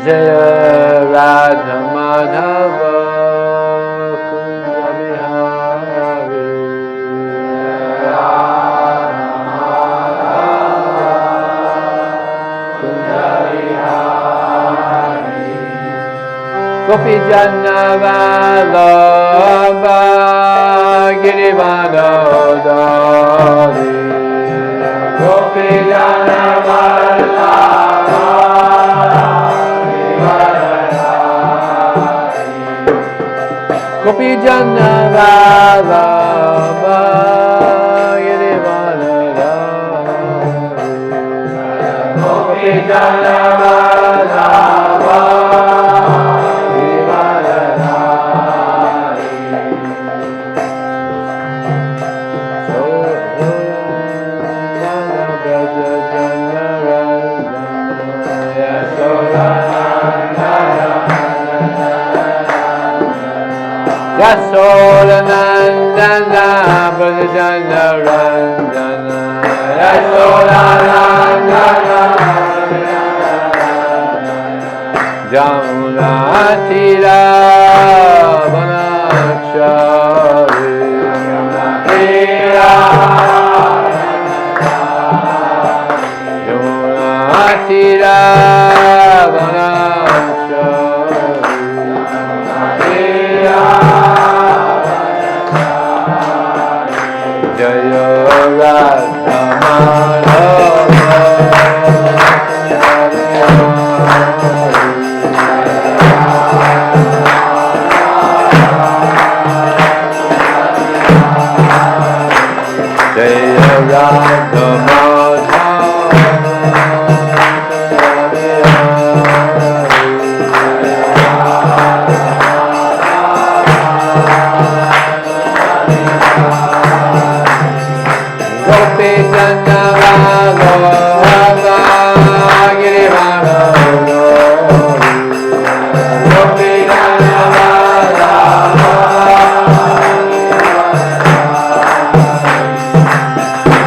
Jaya Radha Madhava Kunja Bihari Gopi Jana Vallabha Girivardhari Gopi Jana Vallabha Gopi Jana Vallabha Girivardhari Gopi Jana Vallabha Yasodanandana Brajana Ranjana Yasodanandana Jamuna Tira Vanachari Jamuna Tira Jaya Radha Madhava Jaya Radha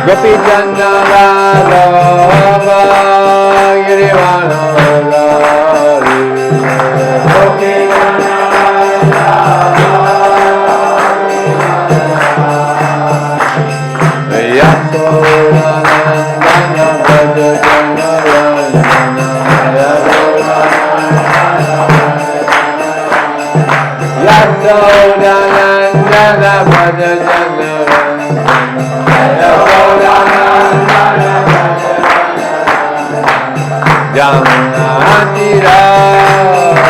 Gopi Jana Vallabha Girivardhari Gopi Jana Vallabha Yasodanandana Brajana Ranjana Yasodanandana Brajana Jamuna Tira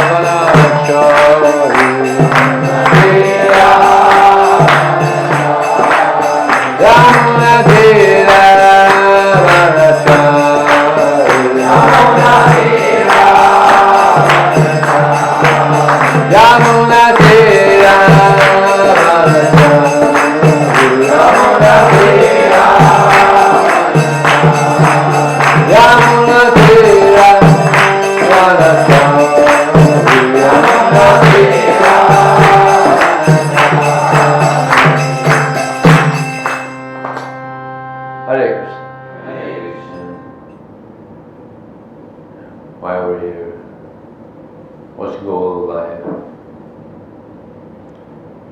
Vanachari Jamuna Tira Vanachari Jamuna Tira Hare Krishna. Why we're here? What's the goal of life?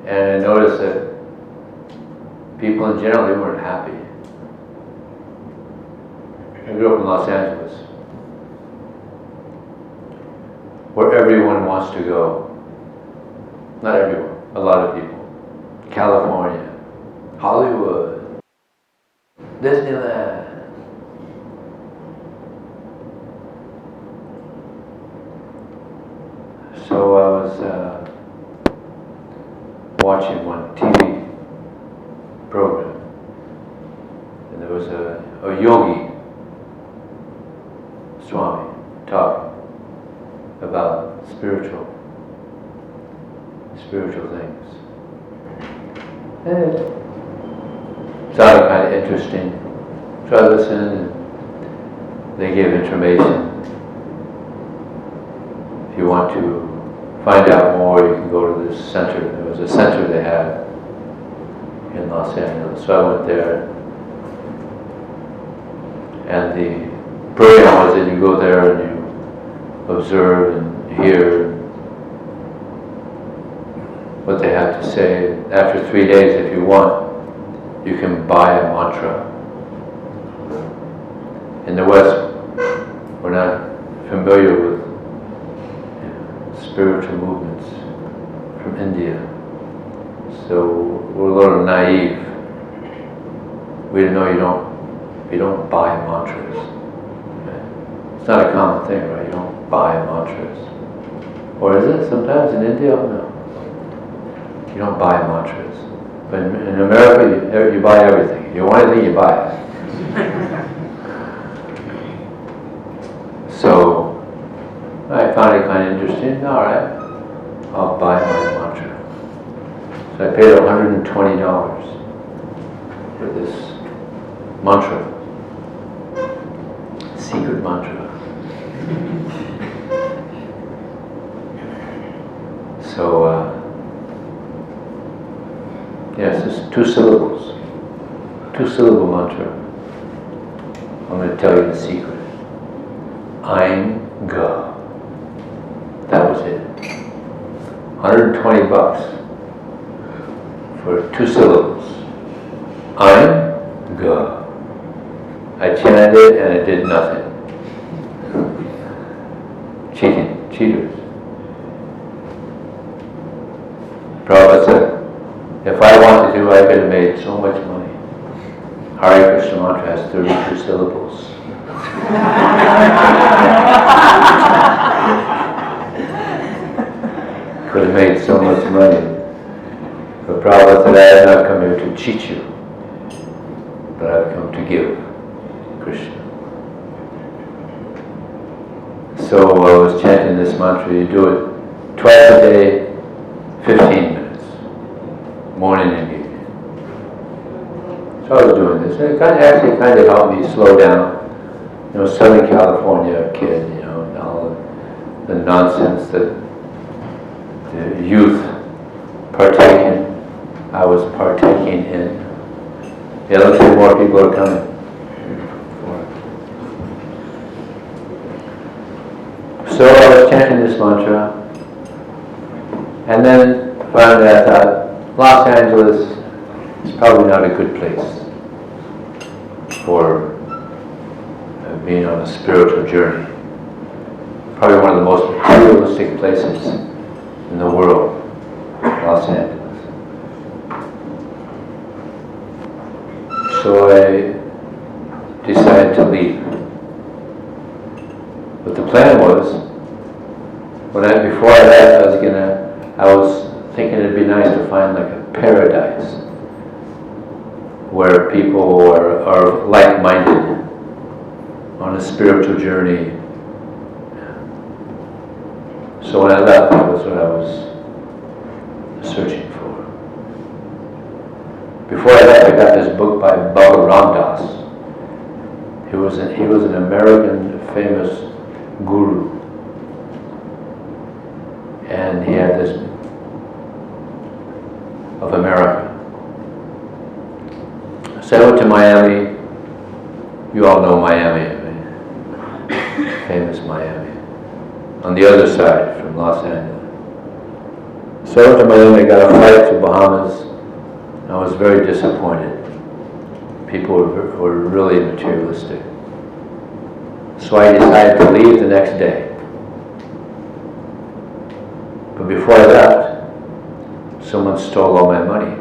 And I noticed that people in general, they weren't happy. I grew up in Los Angeles, where everyone wants to go. Not everyone, a lot of people. California, Hollywood, Disneyland. So I was watching one TV program, and there was a yogi, Swami, talking about spiritual things. And it sounded kind of interesting. So I listened, and they gave information. If you want to find out more, you can go to this center. There was a center they had in Los Angeles. So I went there, and the program was that you go there and you observe and hear what they have to say. After 3 days, if you want, you can buy a mantra. In the West, we're not familiar with spiritual movements from India. So we're a little naive. We didn't know you don't buy mantras. It's not a common thing, right? You don't buy mantras. Or is it sometimes in India? No. You don't buy mantras. But in America, you buy everything. You want anything, you buy it. So I found it kind of interesting. All right, I'll buy my mantra. So I paid $120 for this mantra, secret mantra. So yes, it's 2 syllables, 2-syllable mantra. I'm going to tell you the secret. I'm Ga. That was it. $120 for 2 syllables. I'm Ga. I chanted it and it did nothing. Cheaters. Prabhupada said, if I wanted to, I could have made so much money. Hare Krishna mantra has 32 syllables. Could have made so much money. But Prabhupada said, I have not come here to cheat you, but I've come to give Krishna. So I was chanting this mantra. You do it twice a day, 15 minutes, morning and evening. So I was doing this, and it actually kind of helped me slow down. You know, Southern California kid, you know, and all the nonsense that the youth partake in, I was partaking in. Yeah, looks like more people are coming. So I was chanting this mantra, and then finally I thought, Los Angeles is probably not a good place for being on a spiritual journey. Probably one of the most materialistic places in the world, Los Angeles. So I decided to leave. But the plan was, before I left, I was thinking it'd be nice to find like a paradise where people are like-minded on a spiritual journey. So when I left, that was what I was searching for. Before I left, I got this book by Baba Ramdas. He was an American famous guru, and he had this of America. So I went to Miami. You all know Miami, famous Miami, on the other side from Los Angeles. So I went to Miami, I got a flight to Bahamas. I was very disappointed. People were really materialistic. So I decided to leave the next day. But before I left, someone stole all my money.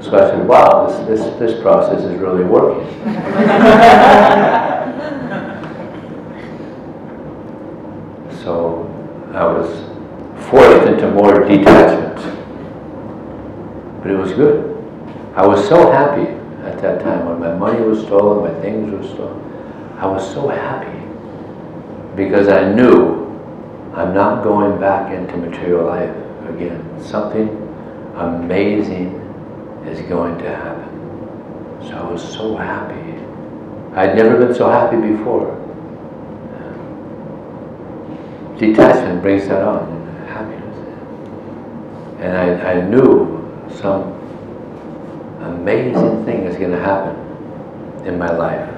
So I said, wow, this process is really working. So I was forced into more detachment. But it was good. I was so happy at that time when my money was stolen, my things were stolen. I was so happy because I knew I'm not going back into material life again. Something amazing is going to happen. So I was so happy. I'd never been so happy before. Detachment brings that on, happiness. And I knew some amazing thing is going to happen in my life.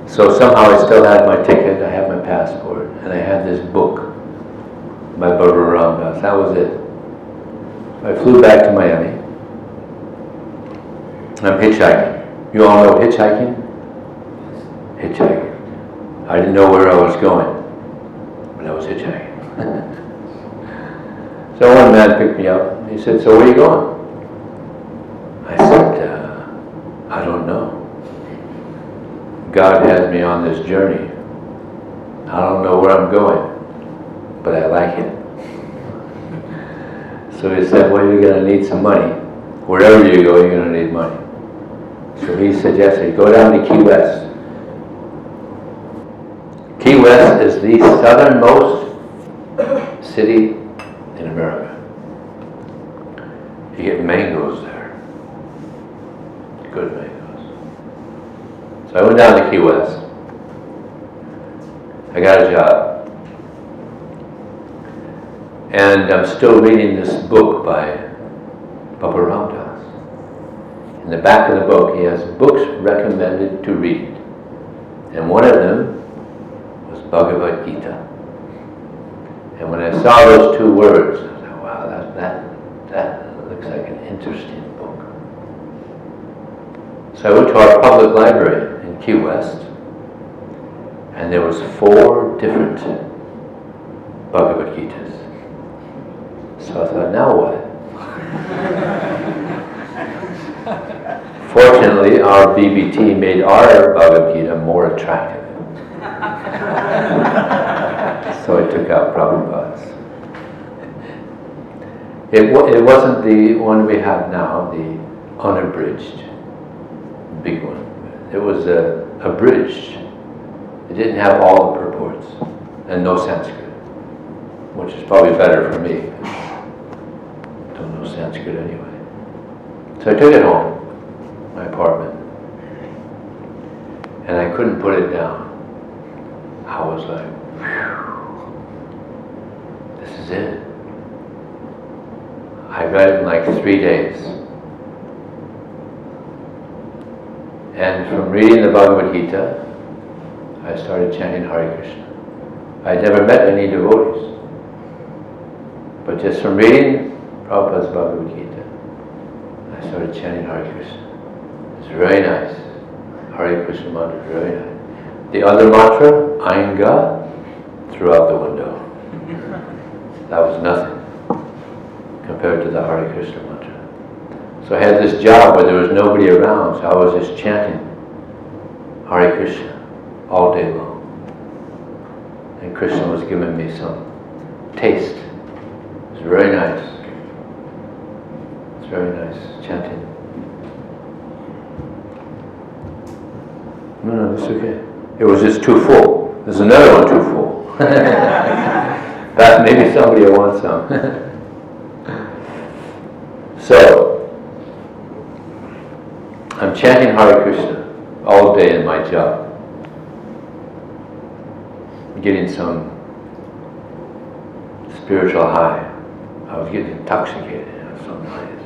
So somehow I still had my ticket, I had my passport, and I had this book by Baba Ramdas. That was it. I flew back to Miami. I'm hitchhiking. You all know hitchhiking? Hitchhiking. I didn't know where I was going, but I was hitchhiking. So one man picked me up. He said, "So where are you going?" I said, "I don't know. God has me on this journey. I don't know where I'm going, but I like it." So he said, "Well, you're going to need some money. Wherever you go, you're going to need money." So he suggested, "Go down to Key West." Key West is the southernmost city in America. You get mangoes there. Good mangoes. So I went down to Key West. I got a job. And I'm still reading this book by Baba Ramdas. In the back of the book, he has books recommended to read. And one of them was Bhagavad Gita. And when I saw those two words, I thought, wow, that looks like an interesting book. So I went to our public library in Key West, and there was 4 different Bhagavad Gitas. So I thought, now what? Fortunately, our BBT made our Bhagavad Gita more attractive. So I took out Prabhupada's. It wasn't the one we have now, the unabridged, big one. It was abridged. It didn't have all the purports, and no Sanskrit, which is probably better for me. Don't know Sanskrit anyway. So I took it home, my apartment, and I couldn't put it down. I was like, phew, this is it. I read it in like 3 days. And from reading the Bhagavad Gita, I started chanting Hare Krishna. I'd never met any devotees. But just from reading Prabhupada's Bhagavad Gita, I started chanting Hare Krishna. It's very nice. Hare Krishna mantra is very nice. The other mantra, Ainga, threw out the window. That was nothing compared to the Hare Krishna mantra. So I had this job where there was nobody around, so I was just chanting Hare Krishna all day long. And Krishna was giving me some taste. It was very nice. It's very nice chanting. No, it's okay. It was just too full. There's another one too full. That maybe somebody will want some. So, I'm chanting Hare Krishna all day in my job. Getting some spiritual high. I was getting intoxicated. It was so nice.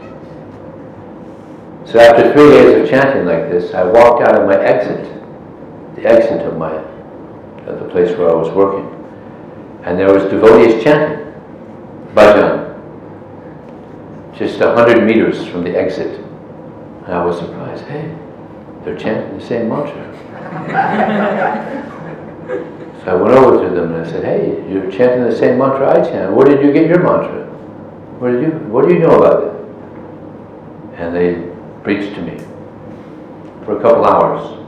So after 3 days of chanting like this, I walked out of my exit, the exit of the place where I was working, and there was devotees chanting bhajan, just 100 meters from the exit. And I was surprised. Hey, they're chanting the same mantra. So I went over to them and I said, "Hey, you're chanting the same mantra I chant. Where did you get your mantra? What do you know about it?" And they preached to me for a couple hours.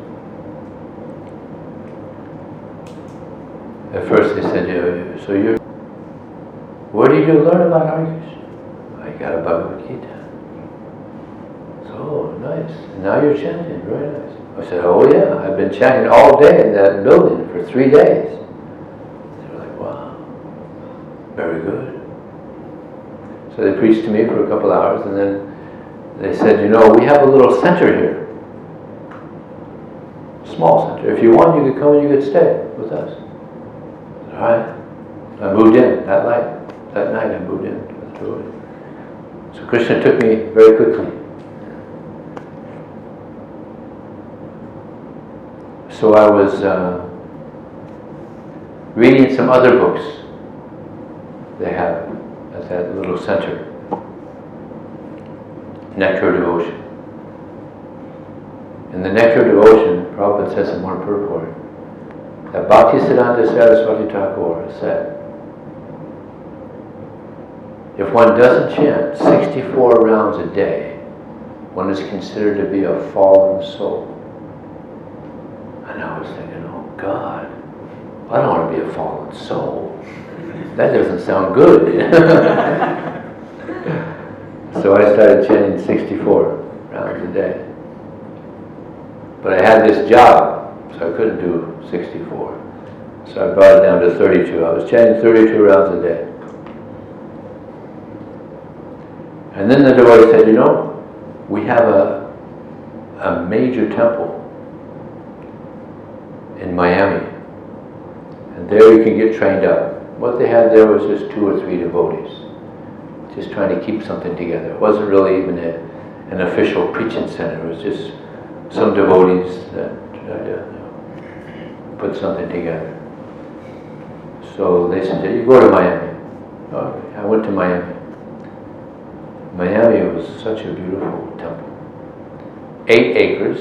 At first they said, "So where did you learn about Hare Krishna?" "I got a Bhagavad Gita." "Oh, nice. And now you're chanting. Very nice." I said, "Oh yeah, I've been chanting all day in that building for 3 days." They were like, "Wow, very good." So they preached to me for a couple hours, and then they said, "We have a little center here. Small center. If you want, you could come and you could stay with us." I said, "All right." I moved in that night. That night I moved in to the devotee. So Krishna took me very quickly. So I was reading some other books they have at that little center, Nectar Devotion. In the Nectar Devotion, Prabhupada says in one purport that Bhaktisiddhanta Saraswati Thakur said, if one doesn't chant 64 rounds a day, one is considered to be a fallen soul. And I was thinking, oh God, I don't want to be a fallen soul. That doesn't sound good. So I started chanting 64 rounds a day. But I had this job, so I couldn't do 64. So I brought it down to 32. I was chanting 32 rounds a day. And then the devotee said, you know, we have a major temple in Miami. And there you can get trained up. What they had there was just 2 or 3 devotees, just trying to keep something together. It wasn't really even an official preaching center. It was just some devotees that tried to put something together. So they said, you go to Miami. Okay. I went to Miami. Miami was such a beautiful temple. 8 acres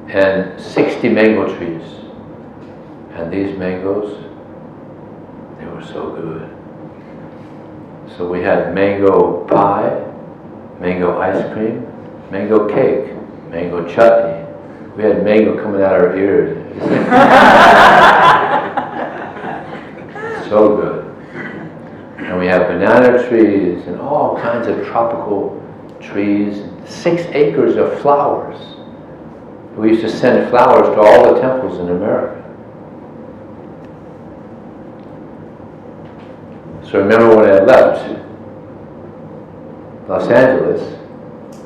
and 60 mango trees. And these mangoes, they were so good. So we had mango pie, mango ice cream, mango cake, mango chutney. We had mango coming out our ears. So good. And we have banana trees and all kinds of tropical trees. 6 acres of flowers. We used to send flowers to all the temples in America. So remember when I left Los Angeles,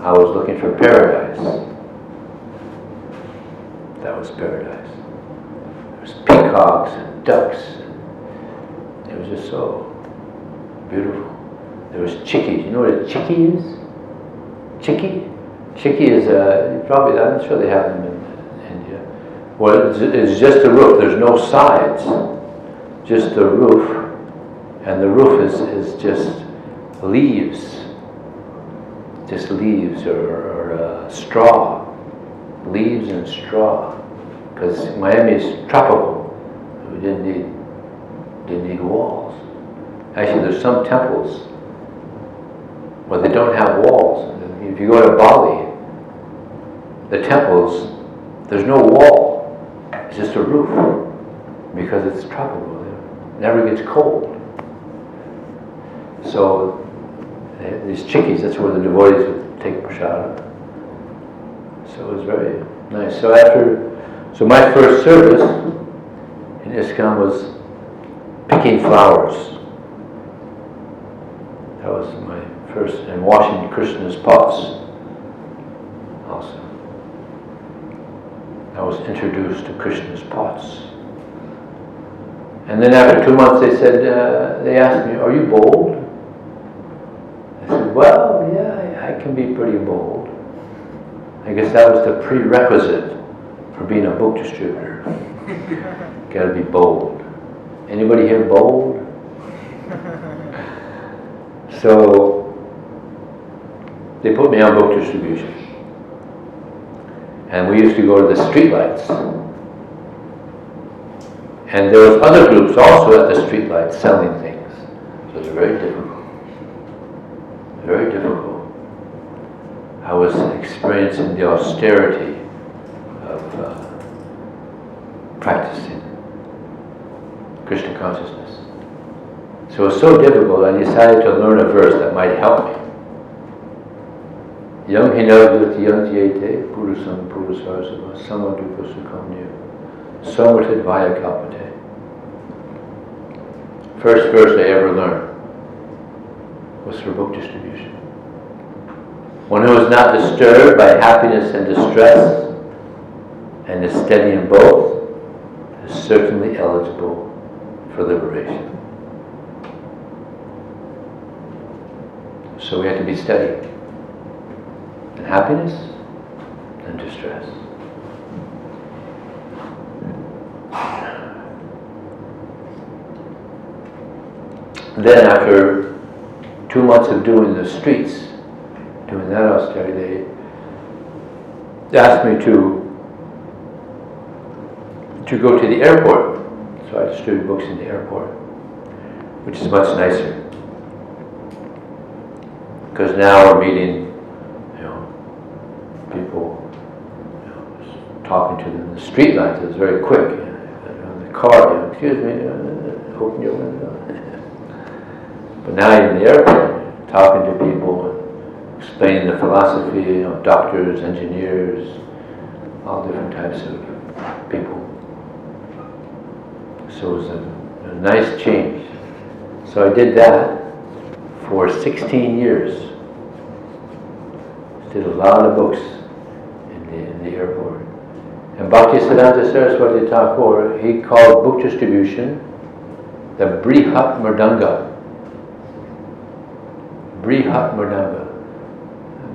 I was looking for paradise. That was paradise. There was peacocks and ducks. It was just so beautiful. There was chickies. You know what a chickie is? Chickie? Chickie is, probably, I'm not sure they have them in India. Well, it's just a roof. There's no sides. Just the roof. And the roof is just leaves. Just leaves or straw. Leaves and straw. Because Miami is tropical. We didn't need walls. Actually, there's some temples where they don't have walls. If you go to Bali, the temples, there's no wall. It's just a roof because it's tropical. It never gets cold. So these chickies, that's where the devotees would take prasada. So it was very nice. So my first service in ISKCON was picking flowers. That was my first, and washing Krishna's pots also. I was introduced to Krishna's pots. And then after 2 months they asked me, are you bold? I said, well, yeah, I can be pretty bold. I guess that was the prerequisite for being a book distributor. Gotta be bold. Anybody here bold? So they put me on book distribution. And we used to go to the streetlights. And there was other groups also at the streetlights selling things. So it was very difficult. Very difficult. I was experiencing the austerity of practicing Krishna consciousness. So it was so difficult, I decided to learn a verse that might help me. Yang hinagati yantyete purusam purusarsava samadupa sukamnya samartad vaya kalpate. First verse I ever learned was for book distribution. One who is not disturbed by happiness and distress and is steady in both is certainly eligible for liberation. So we have to be steady in happiness and distress. then after 2 months of doing the streets, doing that austerity, they asked me to go to the airport. So I distribute books in the airport, which is much nicer. Because now we're meeting, people, talking to them in the street lights. It was very quick. In the car, excuse me, open your window. But now you're in the airport, talking to people, explaining the philosophy, doctors, engineers, all different types of people. So it was a nice change. So I did that for 16 years. Did a lot of books in the airport. And Bhaktisiddhanta Saraswati Thakur, he called book distribution the Brihat Mridanga. Brihat Mridanga.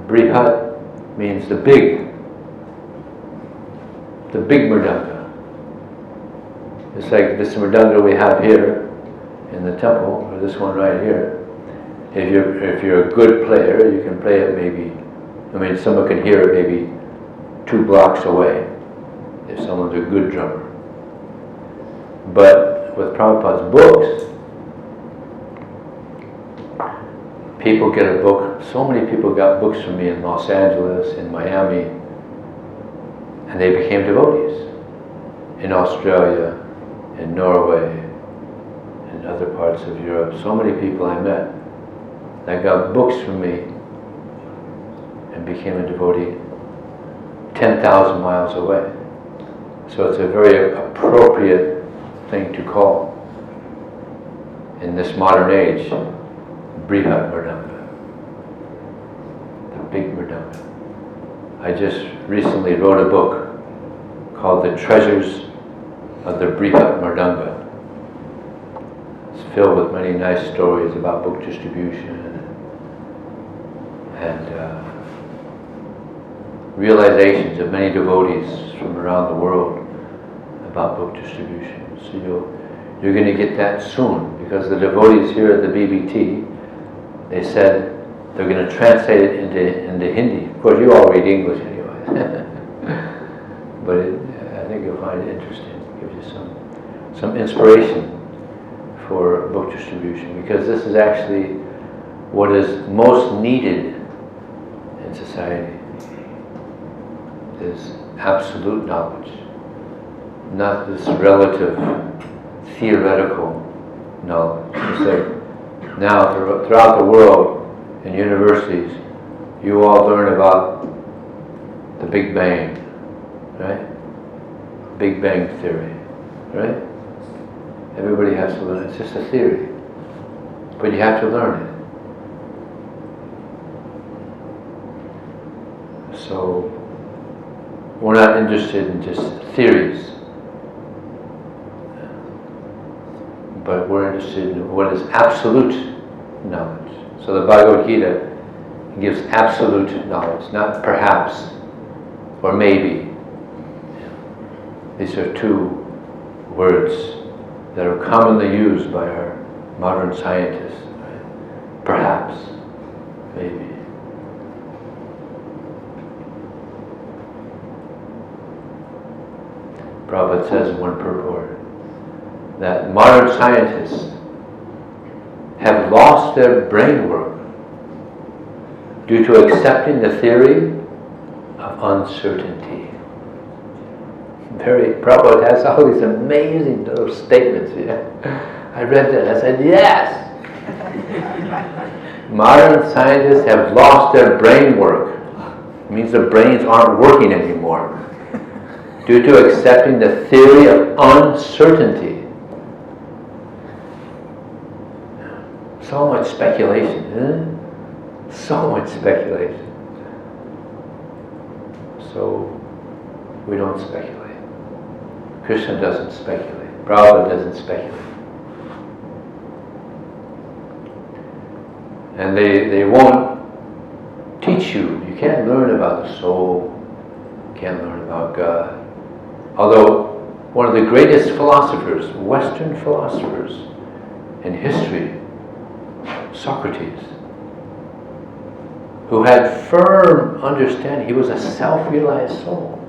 Brihat means the big Mridanga. It's like this Mridanga we have here in the temple, or this one right here. If you're a good player, you can play it maybe, someone can hear it maybe 2 blocks away, if someone's a good drummer. But with Prabhupada's books, people get a book. So many people got books from me in Los Angeles, in Miami, and they became devotees. In Australia, in Norway, in other parts of Europe. So many people I met that got books from me and became a devotee 10,000 miles away. So it's a very appropriate thing to call in this modern age, Brihat Mridanga, the big Mridanga. I just recently wrote a book called The Treasures of the Brihat Mridanga. It's filled with many nice stories about book distribution and realizations of many devotees from around the world about book distribution. So you're going to get that soon, because the devotees here at the BBT, they said they're going to translate it into Hindi. Of course, you all read English anyway, but I think you'll find it interesting. It gives you some inspiration for book distribution, because this is actually what is most needed in society. Is absolute knowledge, not this relative theoretical knowledge. It's like now throughout the world in universities, you all learn about the Big Bang, right? Big Bang theory, right? Everybody has to learn. It's just a theory, but you have to learn it. So we're not interested in just theories, but we're interested in what is absolute knowledge. So the Bhagavad Gita gives absolute knowledge, not perhaps or maybe. These are 2 words that are commonly used by our modern scientists. Right? Perhaps, maybe. Prabhupada says in one purport that modern scientists have lost their brain work due to accepting the theory of uncertainty. Prabhupada has all these amazing little statements. I read that and I said, yes! Modern scientists have lost their brain work. It means their brains aren't working anymore, due to accepting the theory of uncertainty. So much speculation, isn't it? So much speculation. So we don't speculate. Krishna doesn't speculate. Prabhupada doesn't speculate. And they won't teach you. You can't learn about the soul. You can't learn about God. Although one of the greatest philosophers, Western philosophers in history, Socrates, who had firm understanding. He was a self-realized soul.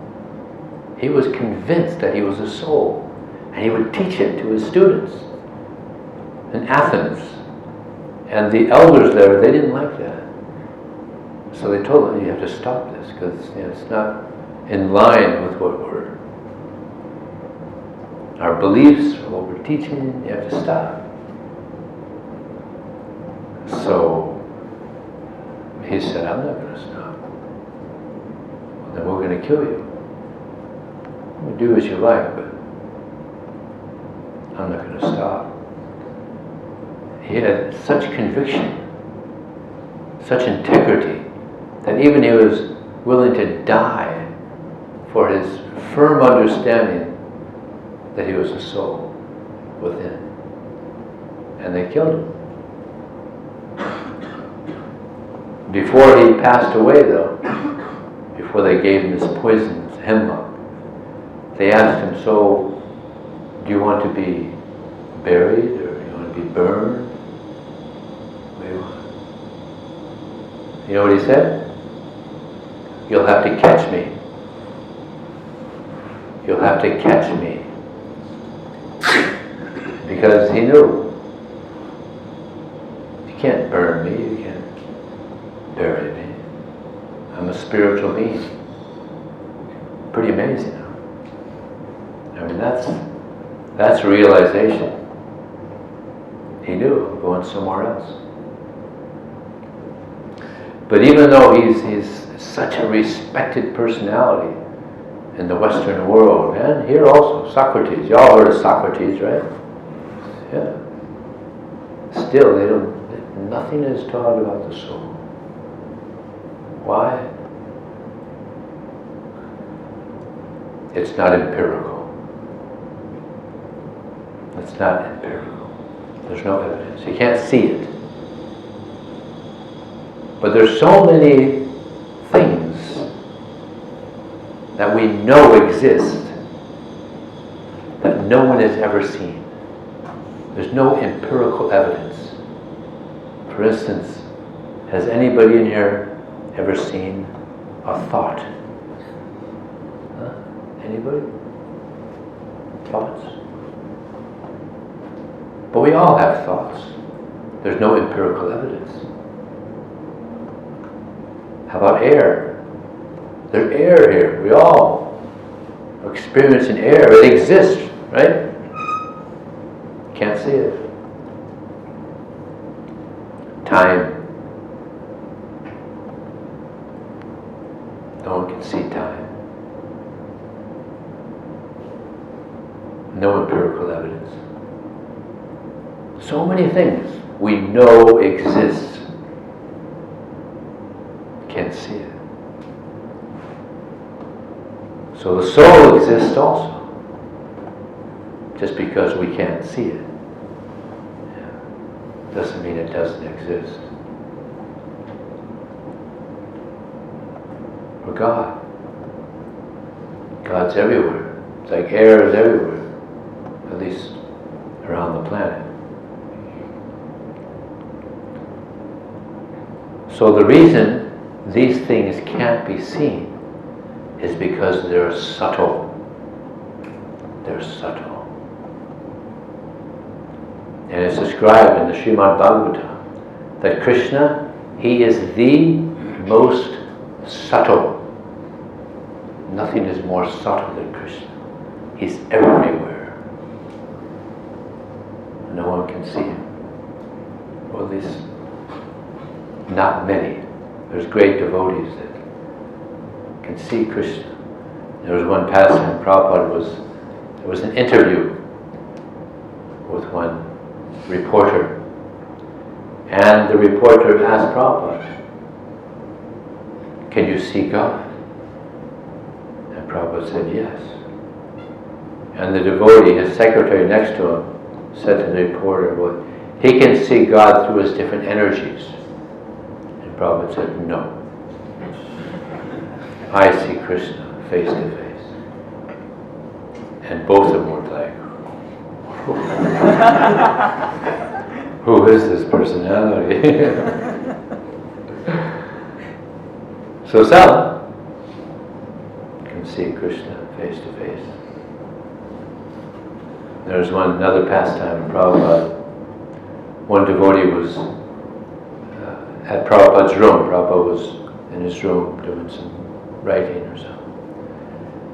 He was convinced that he was a soul, and he would teach it to his students in Athens. And the elders there, they didn't like that. So they told him, you have to stop this, because it's not in line with what our beliefs, or what we're teaching. You have to stop. So he said, I'm not going to stop. Well, then we're going to kill you. You do as you like, but I'm not going to stop. He had such conviction, such integrity, that even he was willing to die for his firm understanding that he was a soul within. And they killed him. Before he passed away, though, before they gave him this poison, hemlock, they asked him, so, do you want to be buried, or do you want to be burned? What do you want? You know what he said? You'll have to catch me. You'll have to catch me. Because he knew, you can't burn me, you can't bury me. I'm a spiritual being. Pretty amazing. I mean, that's realization. He knew, I'm going somewhere else. But even though he's such a respected personality in the Western world, and here also, Socrates. You all heard of Socrates, right? Yeah. Still, nothing is taught about the soul. Why? It's not empirical. It's not empirical. There's no evidence. You can't see it. But there's so many things that we know exist that no one has ever seen. There's no empirical evidence. For instance, has anybody in here ever seen a thought? Huh? Anybody? Thoughts? But we all have thoughts. There's no empirical evidence. How about air? There's air here. We all are experiencing air. It exists, right? Can't see it. Time. No one can see time. No empirical evidence. So many things we know exist. Can't see it. So the soul exists also. Just because we can't see it doesn't mean it doesn't exist. Or God. God's everywhere. It's like air is everywhere. At least around the planet. So the reason these things can't be seen is because they're subtle. They're subtle. And it's described in the Srimad Bhagavatam that Krishna, he is the most subtle. Nothing is more subtle than Krishna. He's everywhere. No one can see him. Or at least not many. There's great devotees that can see Krishna. There was one pastime, there was an interview with one reporter. And the reporter asked Prabhupada, can you see God? And Prabhupada said yes. And the devotee, his secretary next to him, said to the reporter, well, he can see God through his different energies. And Prabhupada said, no. I see Krishna face to face. And both of them were like, Who is this personality? So some can see Krishna face to face. There's another pastime in Prabhupada. One devotee was at Prabhupada's room. Prabhupada was in his room doing some writing or something.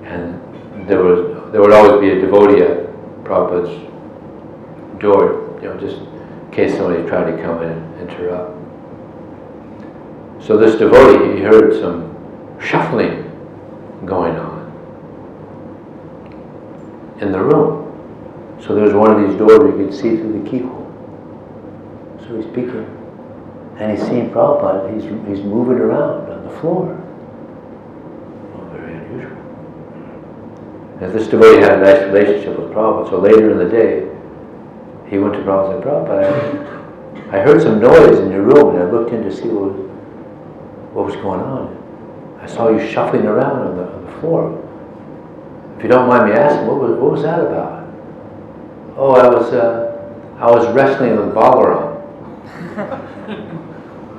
And there would always be a devotee at Prabhupada's door, just in case somebody tried to come in and interrupt. So this devotee, he heard some shuffling going on in the room. So there's one of these doors where you could see through the keyhole. So he's peeking, and he's seeing Prabhupada. He's moving around on the floor. Well, very unusual. And this devotee had a nice relationship with Prabhupada. So later in the day, he went to Prabhupada and said, Prabhupada, I heard some noise in your room, and I looked in to see what was going on. I saw you shuffling around on the floor. If you don't mind me asking, what was that about? Oh, I was wrestling with Balaram.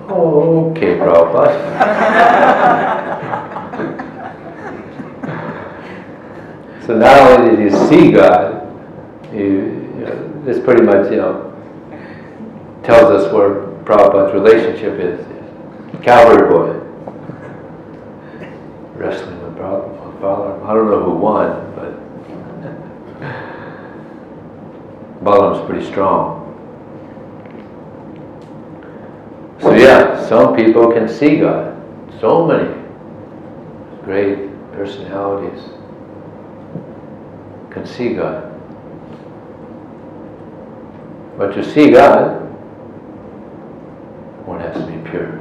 Oh, okay, Prabhupada. So not only did you see God, this pretty much tells us where Prabhupada's relationship is. Cavalry boy, wrestling with Balaram. I don't know who won, but Balaram's pretty strong. So yeah, some people can see God. So many great personalities can see God. But to see God, one has to be pure.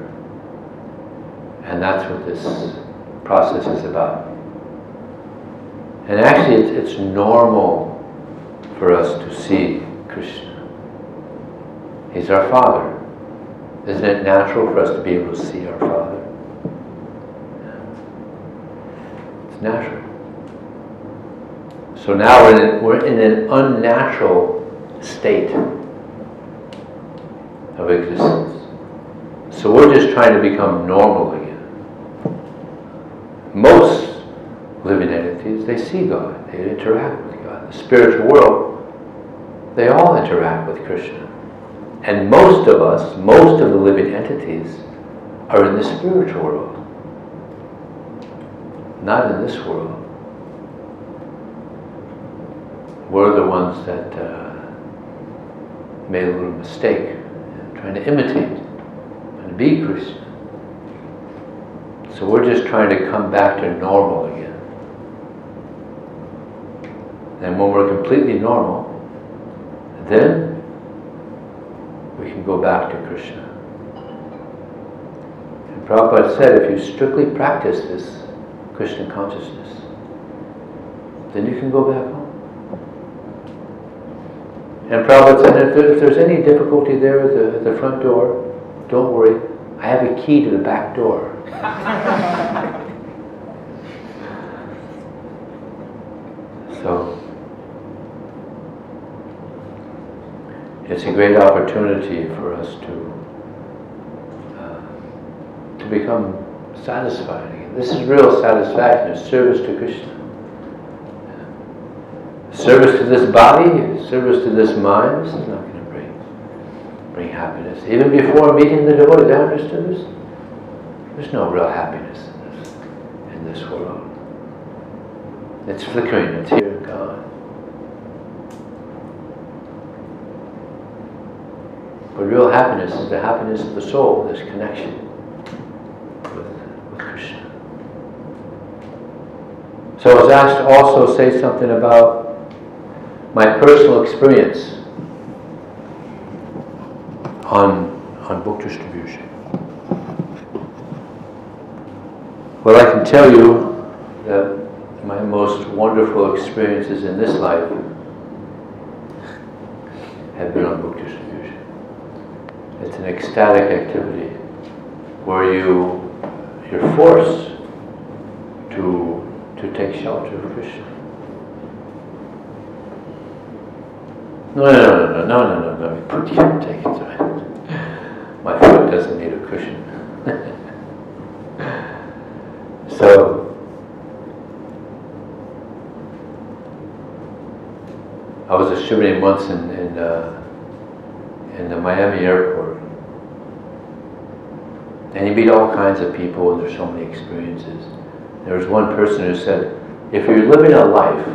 And that's what this process is about. And actually it's normal for us to see Krishna. He's our Father. Isn't it natural for us to be able to see our Father? It's natural. So now we're in an unnatural state of existence. So we're just trying to become normal again. Most living entities, they see God, they interact with God. The spiritual world, they all interact with Krishna. And most of us, most of the living entities, are in the spiritual world, not in this world. We're the ones that made a little mistake in trying to imitate and be Krishna. So we're just trying to come back to normal again. And when we're completely normal, then we can go back to Krishna. And Prabhupada said, if you strictly practice this Krishna consciousness, then you can go back home. And Prabhupada said, if there's any difficulty there at the front door, don't worry, I have a key to the back door. So, it's a great opportunity for us to become satisfied again. This is real satisfaction, is service to Krishna. Service to this body, service to this mind, this is not going to bring happiness. Even before meeting the devotee, I understood this. There's no real happiness in this world. It's flickering, it's here and gone. But real happiness is the happiness of the soul, this connection with Krishna. So I was asked to also say something about my personal experience on book distribution. Well, I can tell you that my most wonderful experiences in this life have been on book distribution. It's an ecstatic activity where you're forced to take shelter of Krishna. No, you can't take it. So I was distributing once in the Miami airport, and you meet all kinds of people, and there's so many experiences. There was one person who said, if you're living a life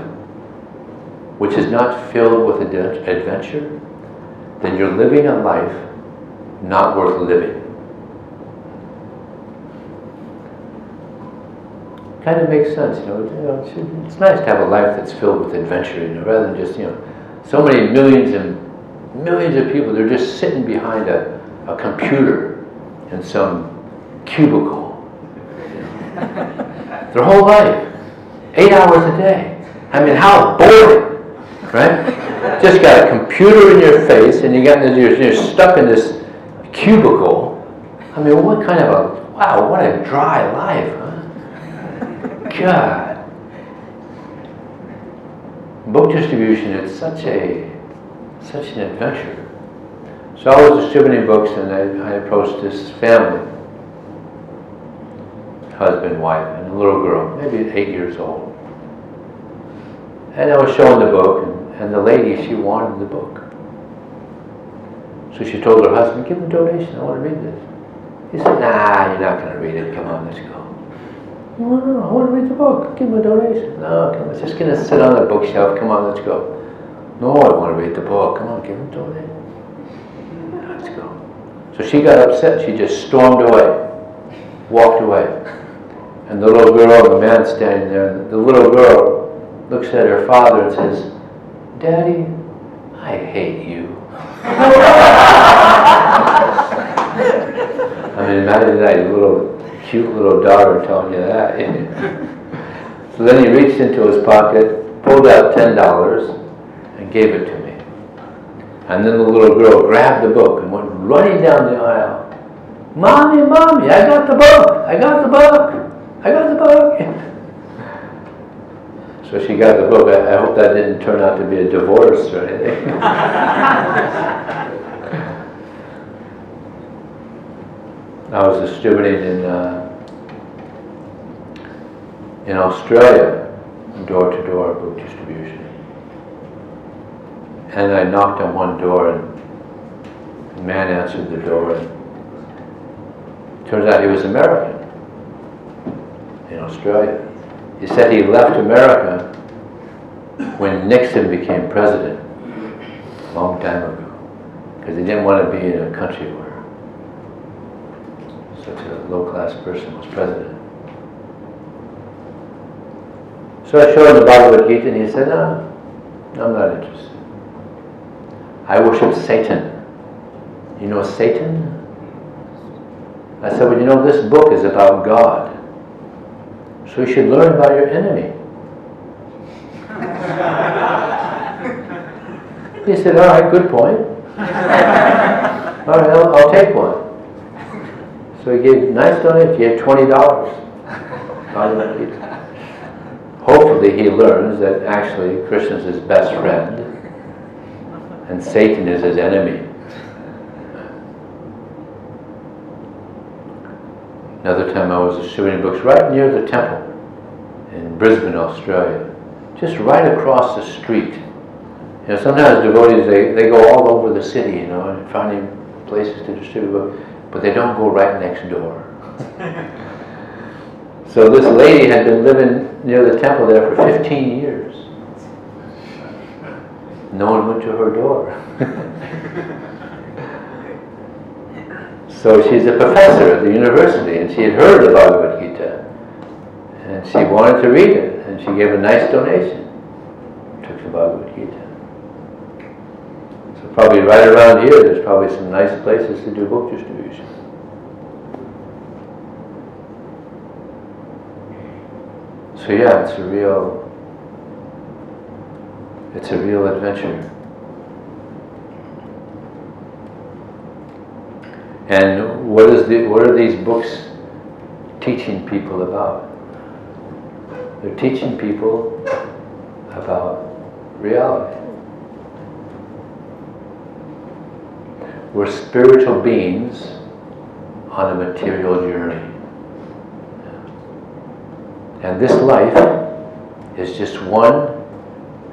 which is not filled with adventure, then you're living a life not worth living. Kind of makes sense, it's nice to have a life that's filled with adventure, rather than just, so many millions and millions of people, they're just sitting behind a computer in some cubicle. Their whole life, 8 hours a day. I mean, how boring, right? Just got a computer in your face, and you're stuck in this cubicle. I mean, what kind of what a dry life, huh? God. Book distribution, it's such an adventure. So I was distributing books, and I approached this family, husband, wife, and a little girl, maybe 8 years old. And I was showing the book, and the lady, she wanted the book. So she told her husband, give him a donation, I want to read this. He said, nah, you're not going to read it, come on, let's go. No, I want to read the book, give him a donation. No, come on, it's just going to sit on the bookshelf, come on, let's go. No, I want to read the book, come on, give him a donation. Let's go. So she got upset, she just stormed away, walked away. And the little girl, the man standing there, the little girl looks at her father and says, Daddy, I hate you. I mean, imagine that, your cute little daughter telling you that. So then he reached into his pocket, pulled out $10, and gave it to me. And then the little girl grabbed the book and went running down the aisle. Mommy, Mommy, I got the book! I got the book! I got the book! So she got the book. I hope that didn't turn out to be a divorce or anything. I was distributing in Australia, door-to-door book distribution. And I knocked on one door, and a man answered the door, and it turns out he was American in Australia. He said he left America when Nixon became president, a long time ago, because he didn't want to be in a country where such a low-class person was president. So I showed him the Bhagavad Gita, and he said, no, I'm not interested. I worship Satan. You know Satan? I said, well, this book is about God. So you should learn about your enemy. He said, all right, good point. All right, I'll take one. So he gave nice donation. He had $20. Hopefully he learns that actually Krishna is his best friend and Satan is his enemy. Another time I was distributing books right near the temple in Brisbane, Australia. Just right across the street. Sometimes devotees, they go all over the city, and finding places to distribute books, but they don't go right next door. So this lady had been living near the temple there for 15 years. No one went to her door. So she's a professor at the university, and she had heard the Bhagavad Gita, and she wanted to read it, and she gave a nice donation. Took the Bhagavad Gita. So probably right around here, there's probably some nice places to do book distribution. So yeah, it's a real adventure. And what are these books teaching people about? They're teaching people about reality. We're spiritual beings on a material journey. And this life is just one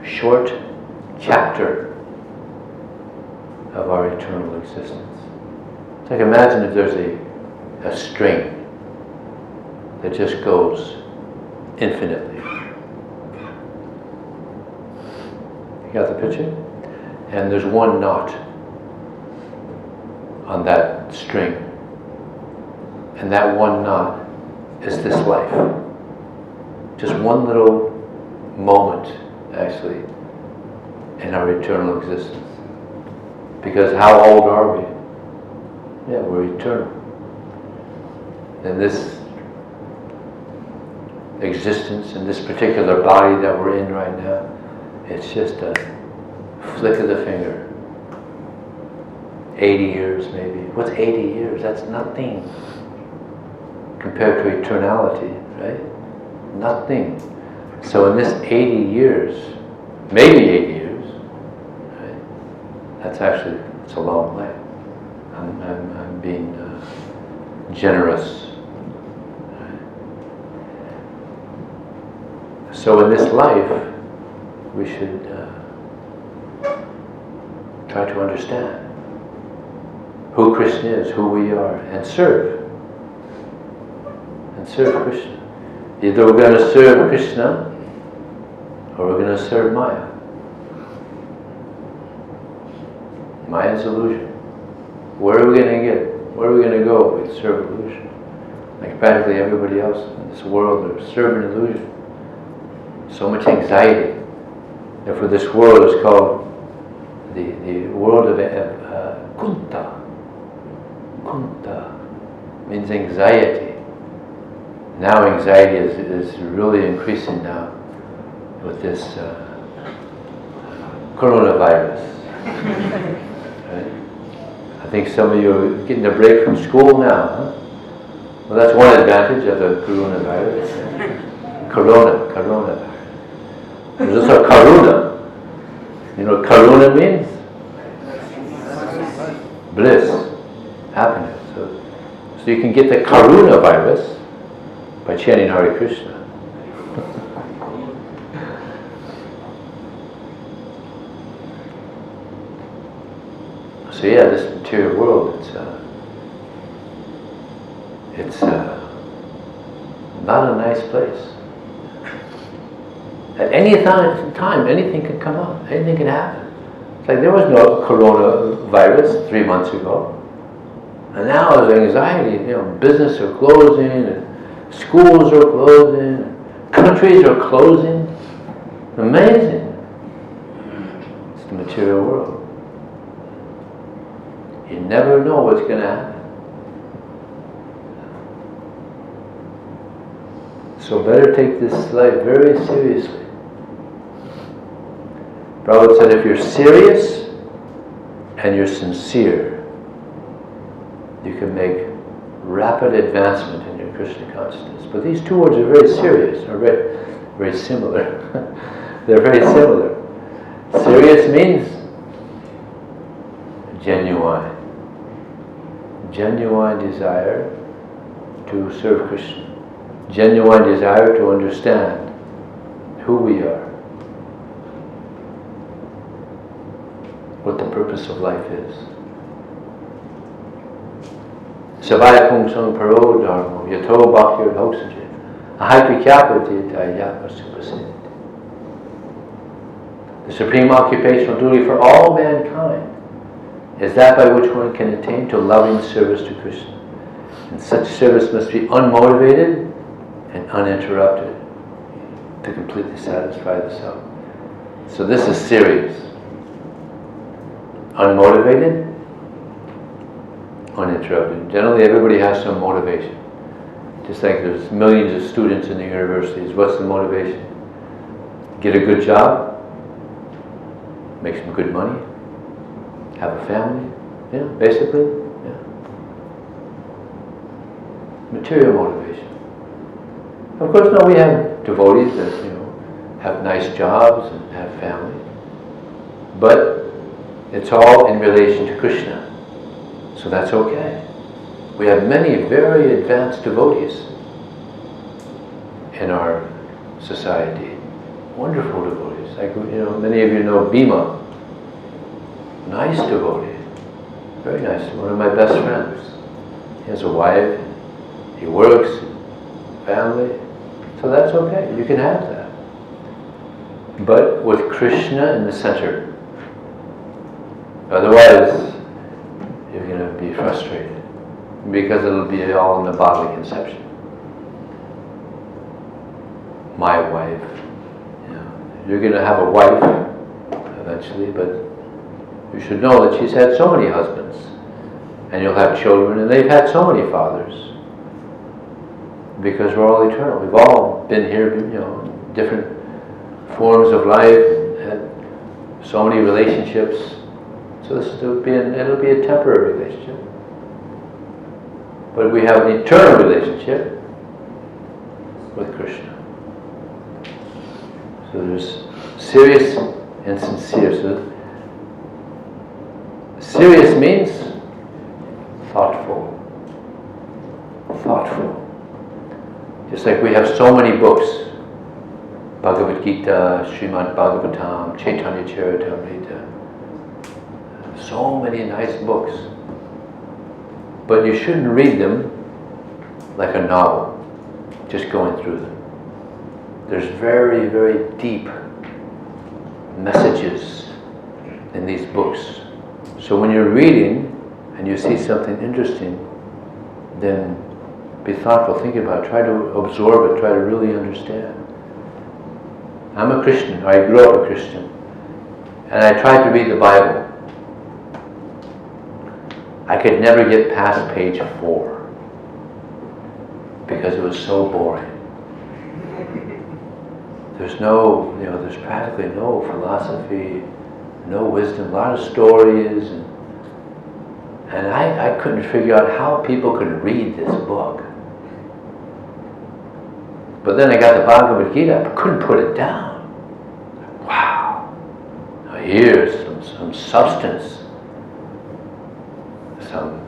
short chapter of our eternal existence. It's like, imagine if there's a string that just goes infinitely. You got the picture? And there's one knot on that string. And that one knot is this life. Just one little moment, actually, in our eternal existence. Because how old are we? Yeah, we're eternal. And this existence, in this particular body that we're in right now, it's just a flick of the finger. 80 years maybe. What's 80 years? That's nothing compared to eternality, right? Nothing. So in this 80 years, maybe 80 years, right? That's actually, it's a long life. I'm being generous. Right? So in this life, we should try to understand who Krishna is, who we are, and serve. And serve Krishna. Either we're going to serve Krishna or we're going to serve Maya. Maya's illusion. Where are we going to get? Where are we going to go with serve illusion? Like practically everybody else in this world are serving illusion. So much anxiety. Therefore this world is called the world of Kunta. Kunta means anxiety. Now anxiety is really increasing now with this coronavirus. Right? I think some of you are getting a break from school now. Huh? Well, that's one advantage of the coronavirus. Coronavirus. There's also karuna. You know what karuna means? Bliss, happiness. So you can get the karuna virus by chanting Hare Krishna. So yeah, this material world, it's not a nice place. At any time, anything could come up, anything could happen. It's like there was no coronavirus 3 months ago. And now there's anxiety, business are closing, and schools are closing, and countries are closing. Amazing. It's the material world. You never know what's going to happen. So better take this life very seriously. Prabhupada said if you're serious and you're sincere, you can make rapid advancement in your Krishna consciousness. But these two words are very serious, are very, very similar. They're very similar. Serious means genuine. Genuine desire to serve Krishna. Genuine desire to understand who we are. What the purpose of life is. Savaya kung sang paro dharmo yato bhaktir hoksajit ahaitu kyaprati tayatma supasit. The supreme occupational duty for all mankind is that by which one can attain to loving service to Krishna. And such service must be unmotivated and uninterrupted to completely satisfy the self. So this is serious. Unmotivated, uninterrupted. Generally everybody has some motivation. Just like there's millions of students in the universities. What's the motivation? Get a good job, make some good money, have a family, basically. Material motivation. Of course, now we have devotees that have nice jobs and have family, but it's all in relation to Krishna, so that's okay. We have many very advanced devotees in our society. Wonderful devotees. Like, many of you know Bhima. Nice devotee. Very nice. One of my best friends. He has a wife. He works. Family. So that's okay. You can have that. But with Krishna in the center. Otherwise, you're going to be frustrated. Because it'll be all in the bodily conception. My wife. You're going to have a wife eventually, but you should know that she's had so many husbands. And you'll have children, and they've had so many fathers. Because we're all eternal. We've all been here, different forms of life, had so many relationships. So it'll be a temporary relationship. But we have an eternal relationship with Krishna. So there's serious and sincere. So serious means thoughtful. Thoughtful. Just like we have so many books. Bhagavad Gita, Srimad Bhagavatam, Chaitanya Charitamrita. So many nice books. But you shouldn't read them like a novel, just going through them. There's very, very deep messages in these books. So when you're reading and you see something interesting, then be thoughtful, think about it, try to absorb it, try to really understand. I'm a Christian, I grew up a Christian, and I tried to read the Bible. I could never get past page 4 because it was so boring. There's there's practically no philosophy, no wisdom, a lot of stories, and I couldn't figure out how people could read this book. But then I got the Bhagavad Gita, I couldn't put it down. Wow, now here's some substance, some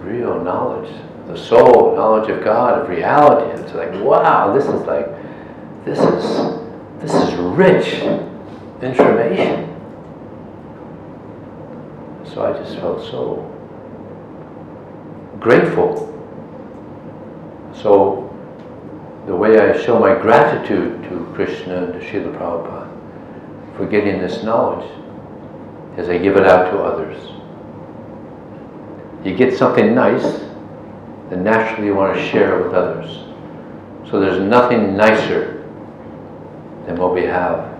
real knowledge, the soul, knowledge of God, of reality. It's like, wow, this is rich information. So I just felt so grateful. So the way I show my gratitude to Krishna and to Srila Prabhupada for getting this knowledge is I give it out to others. You get something nice, then naturally you want to share it with others. So there's nothing nicer than what we have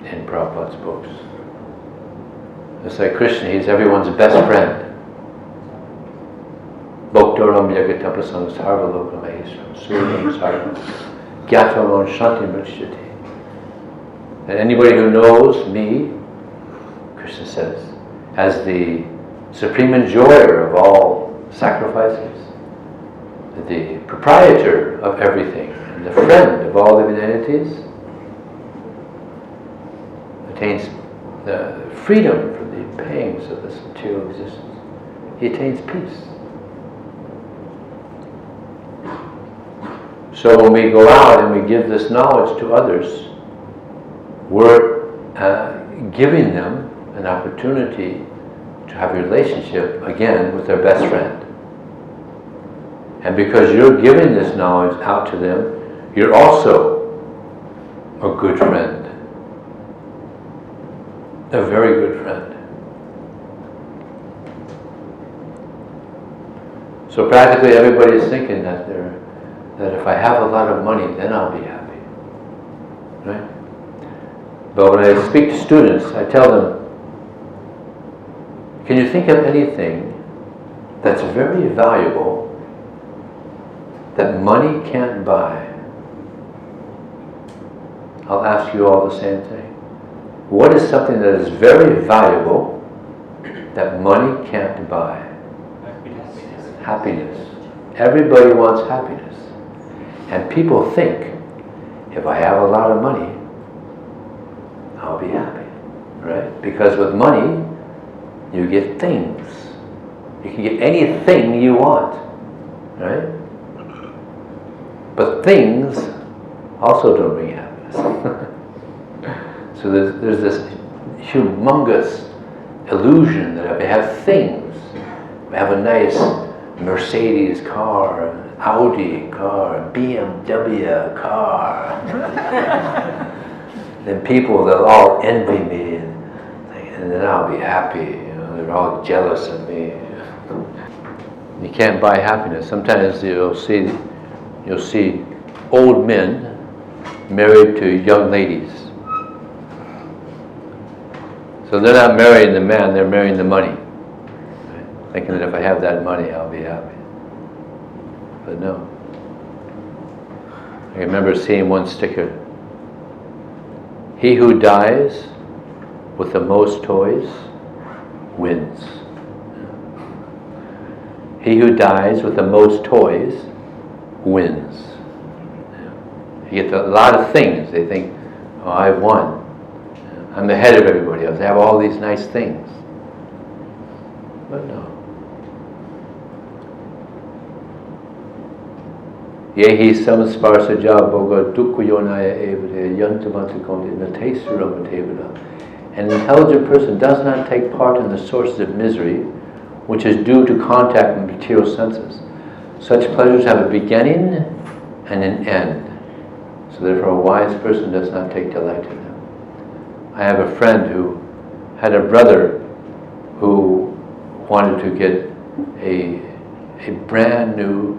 in Prabhupada's books. It's like Krishna, he's everyone's best friend. Bhaktoram yagataprasam sarvalokam mahesram suram sarvam gyatavam shanti mrichyati. And anybody who knows me, Krishna says, as the supreme enjoyer of all sacrifices, the proprietor of everything, and the friend of all living entities, attains the freedom from the pangs of this material existence. He attains peace. So when we go out and we give this knowledge to others, we're giving them an opportunity to have a relationship again with their best friend. And because you're giving this knowledge out to them, you're also a good friend. A very good friend. So practically everybody's thinking that if I have a lot of money, then I'll be happy. Right? But when I speak to students, I tell them, can you think of anything that's very valuable that money can't buy? I'll ask you all the same thing. What is something that is very valuable that money can't buy? Happiness. Everybody wants happiness. And people think, if I have a lot of money, I'll be happy. Right? Because with money, you get things. You can get anything you want. Right? But things also don't bring happiness. So there's this humongous illusion that if I have things, if I have a nice Mercedes car, an Audi car, BMW car, then people, they'll all envy me, and then I'll be happy. You know, they're all jealous of me. You can't buy happiness. Sometimes you'll see old men married to young ladies. So they're not marrying the man, they're marrying the money. Right? Thinking that if I have that money, I'll be happy. But no. I remember seeing one sticker. He who dies with the most toys wins. He who dies with the most toys wins. You get a lot of things. They think, oh, I've won. I'm ahead of everybody else. They have all these nice things. But no. Yehi samasparsa boga dukuyonaya evade yantamatakonde natesuramatevada. An intelligent person does not take part in the sources of misery, which is due to contact with material senses. Such pleasures have a beginning and an end. So therefore a wise person does not take delight in them. I have a friend who had a brother who wanted to get a brand new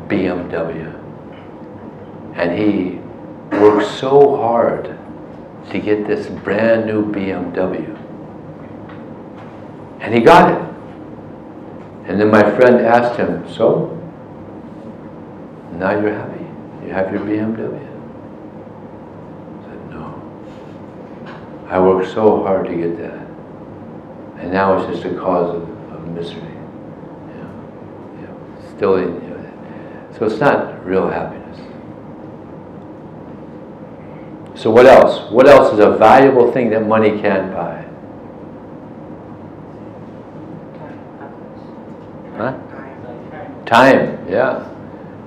BMW. And he worked so hard to get this brand new BMW. And he got it. And then my friend asked him, so? Now you're happy? You have your BMW? I said, no. I worked so hard to get that. And now it's just a cause of misery. Still in, so it's not real happiness. So what else? What else is a valuable thing that money can't buy? Huh? Time, yeah.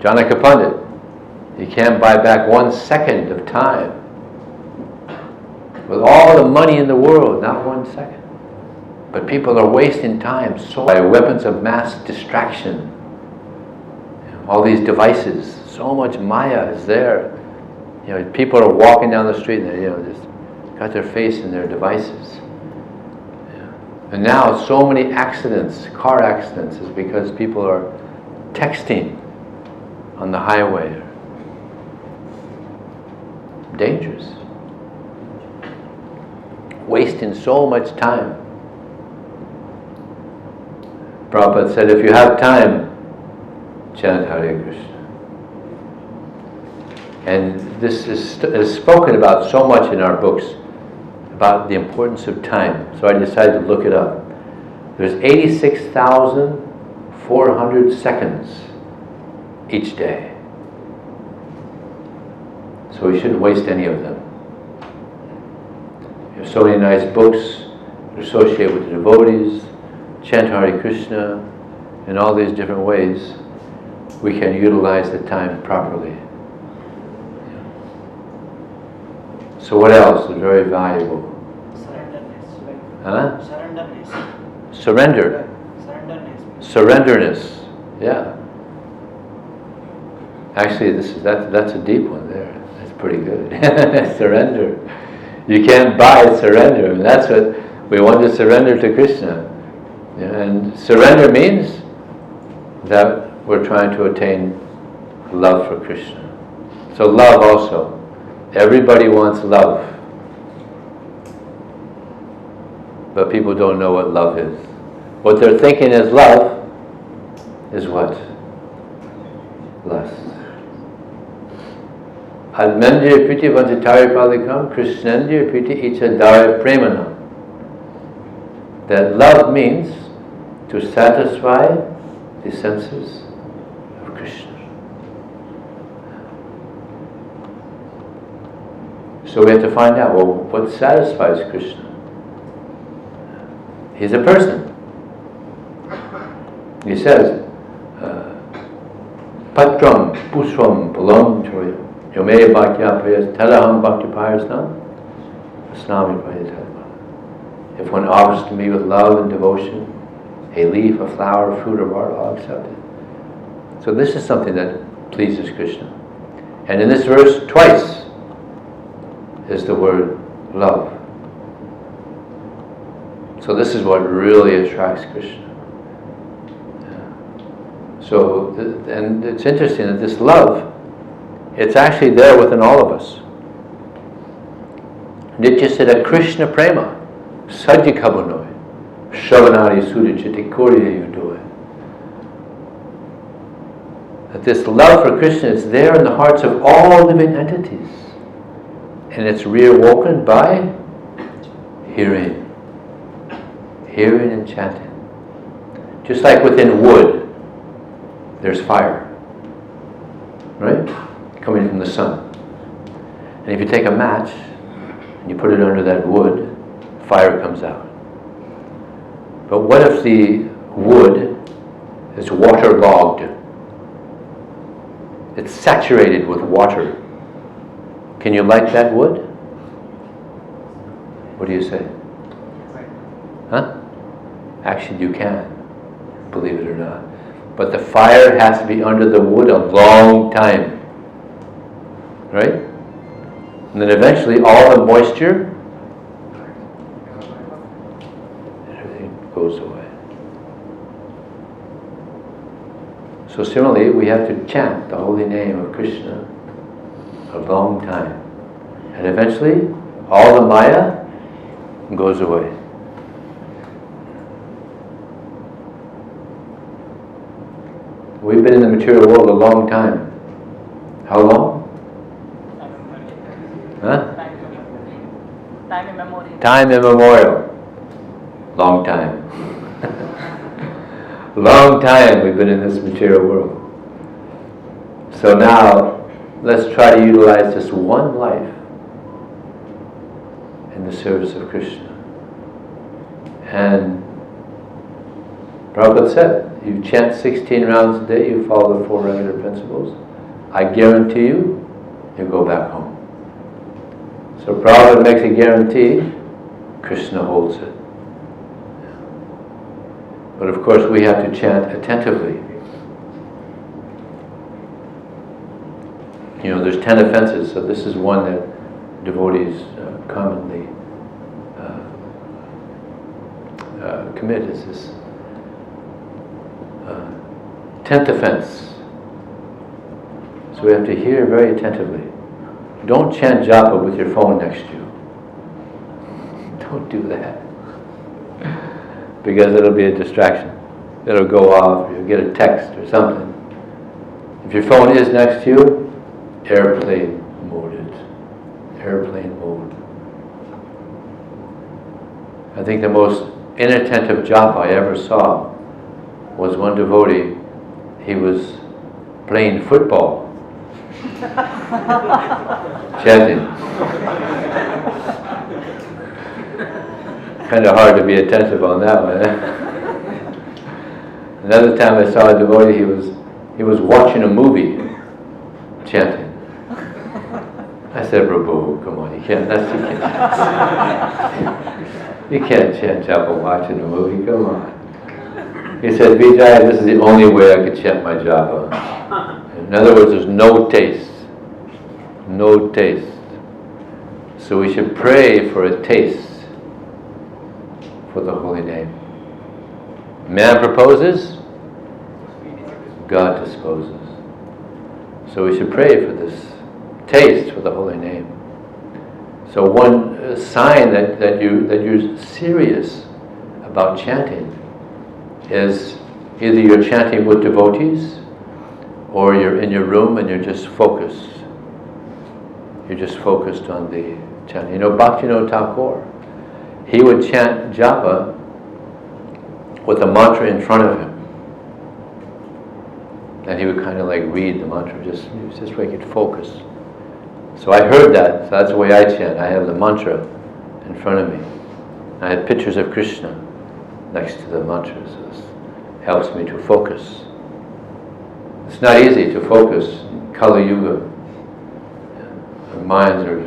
Janaka Pandit. You can't buy back 1 second of time. With all the money in the world, not 1 second. But people are wasting time so by weapons of mass distraction. All these devices, so much Maya is there. You know, people are walking down the street and they, just got their face in their devices. And now so many accidents, car accidents, is because people are texting on the highway. Dangerous. Wasting so much time. Prabhupada said, if you have time, chant Hare Krishna. And this is spoken about so much in our books, about the importance of time. So I decided to look it up. There's 86,400 seconds each day. So we shouldn't waste any of them. There's so many nice books associated with the devotees, chant Hare Krishna, in all these different ways. We can utilize the time properly. So what else is very valuable? Surrenderness. Huh? Surrenderness. Surrender. Surrenderness. Surrenderness. Yeah. Actually, that's a deep one there. That's pretty good. Surrender. You can't buy surrender. And that's what we want to surrender to Krishna. Yeah, and surrender means that we're trying to attain love for Krishna. So love also. Everybody wants love. But people don't know what love is. What they're thinking is love is what? Lust. Admendir priti vanchitari palikam krishnendir priti ichadari premanam. That love means to satisfy the senses of Krishna. So we have to find out, well, what satisfies Krishna? He's a person. He says, Pat Shastram Pushram Palam Choya Yome Bhakya Prayas Telaham Bhakti Payasnam Asnami Prayas. If one offers to me with love and devotion a leaf, a flower, a fruit, or art, I'll accept it. So this is something that pleases Krishna. And in this verse, twice is the word love. So this is what really attracts Krishna. So, and it's interesting that this love, it's actually there within all of us. Nityasita Krishna Prema, Sajjikabunoy, Shavanari Sudachiti Koriya Yudoy. That this love for Krishna is there in the hearts of all living entities. And it's reawoken by hearing. Hearing and chanting. Just like within wood, there's fire. Right? Coming from the sun. And if you take a match and you put it under that wood, fire comes out. But what if the wood is waterlogged? It's saturated with water. Can you light that wood? What do you say? Huh? Actually, you can, believe it or not. But the fire has to be under the wood a long time. Right? And then eventually all the moisture, everything goes away. So similarly, we have to chant the holy name of Krishna a long time. And eventually, all the Maya goes away. We've been in the material world a long time. How long? Huh? Time immemorial. Time immemorial. Long time. Long time we've been in this material world. So now, let's try to utilize this one life in the service of Krishna. And Prabhupada said, you chant 16 rounds a day, you follow the 4 regular principles, I guarantee you, you go back home. So Prabhupada makes a guarantee, Krishna holds it. But of course we have to chant attentively. You know, there's 10 offenses, so this is one that devotees commonly commit, is this 10th offense. So we have to hear very attentively. Don't chant japa with your phone next to you. Don't do that. Because it'll be a distraction. It'll go off, or you'll get a text or something. If your phone is next to you, airplane mode it. Airplane mode. I think the most inattentive japa I ever saw was one devotee. He was playing football. Chanting. Kind of hard to be attentive on that one. Another time I saw a devotee, he was watching a movie, chanting. I said, Prabhu, come on, you can't chant japa watching a movie, come on. He said, Vijay, this is the only way I could chant my japa. In other words, there's no taste. No taste. So we should pray for a taste for the holy name. Man proposes, God disposes. So we should pray for this taste for the holy name. So one sign that you're serious about chanting is either you're chanting with devotees or you're in your room and you're just focused. You're just focused on the chanting. You know, Bhaktivinoda Thakur, he would chant japa with a mantra in front of him. And he would kind of like read the mantra, just where he could focus. So I heard that, so that's the way I chant. I have the mantra in front of me. I had pictures of Krishna next to the mantra, so this helps me to focus. It's not easy to focus in Kali Yuga. Our minds are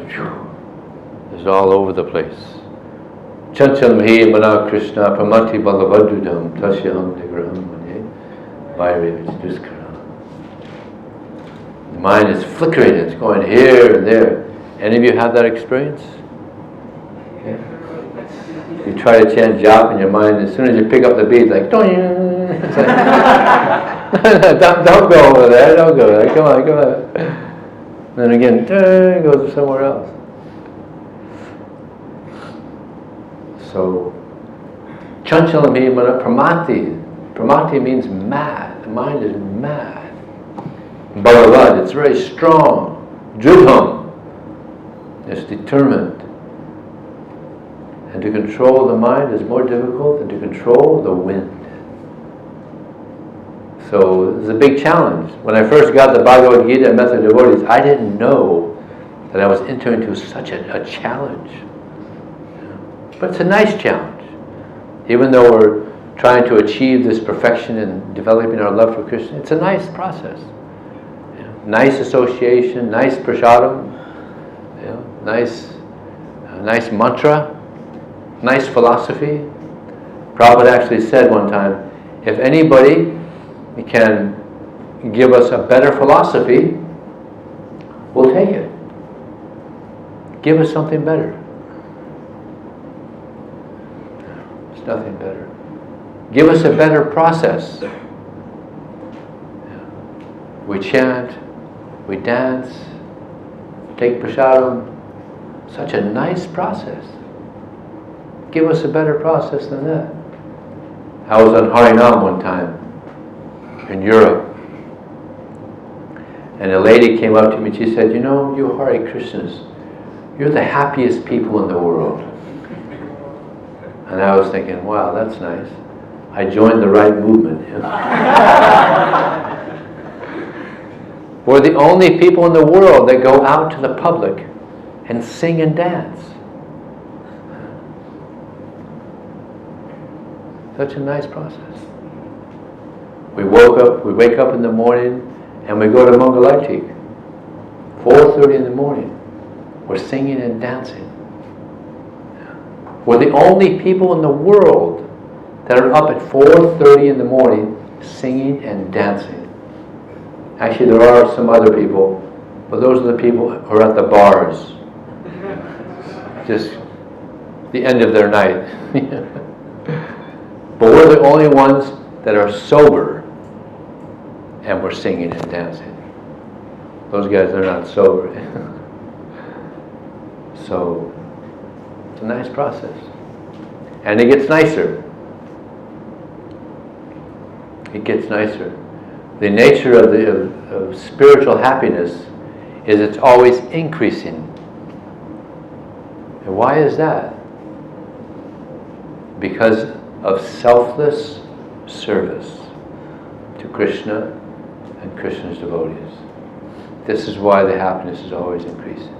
just all over the place. Chancham he mana Krishna pramati balavadudam tasyaham nigraham mane vairevich duskara. The mind is flickering, it's going here and there. Any of you have that experience? Yeah. You try to chant japa in your mind, as soon as you pick up the beat, like, it's like don't go over there, don't go there, come on. Then again, it goes somewhere else. So, chanchalami mana pramati. Pramati means mad. The mind is mad. Bhagavad, it's very strong. Dridham, it's determined. And to control the mind is more difficult than to control the wind. So it's a big challenge. When I first got the Bhagavad Gita and met the devotees, I didn't know that I was entering into such a challenge. But it's a nice challenge. Even though we're trying to achieve this perfection in developing our love for Krishna, it's a nice process. Nice association, nice prasadam, nice mantra, nice philosophy. Prabhupada actually said one time, if anybody can give us a better philosophy, we'll take it. Give us something better. There's nothing better. Give us a better process. We chant, we dance, take prasadam. Such a nice process. Give us a better process than that. I was on Harinam one time in Europe, and a lady came up to me and she said, you know, you Hare Krishnas, you're the happiest people in the world. And I was thinking, wow, that's nice. I joined the right movement. We're the only people in the world that go out to the public and sing and dance. Such a nice process. We wake up in the morning and we go to Mangalartik. 4:30 in the morning. We're singing and dancing. We're the only people in the world that are up at 4:30 in the morning singing and dancing. Actually, there are some other people, but those are the people who are at the bars. Just the end of their night. But we're the only ones that are sober and we're singing and dancing. Those guys are not sober. So, it's a nice process. And it gets nicer. It gets nicer. The nature of spiritual happiness is it's always increasing. And why is that? Because of selfless service to Krishna and Krishna's devotees. This is why the happiness is always increasing.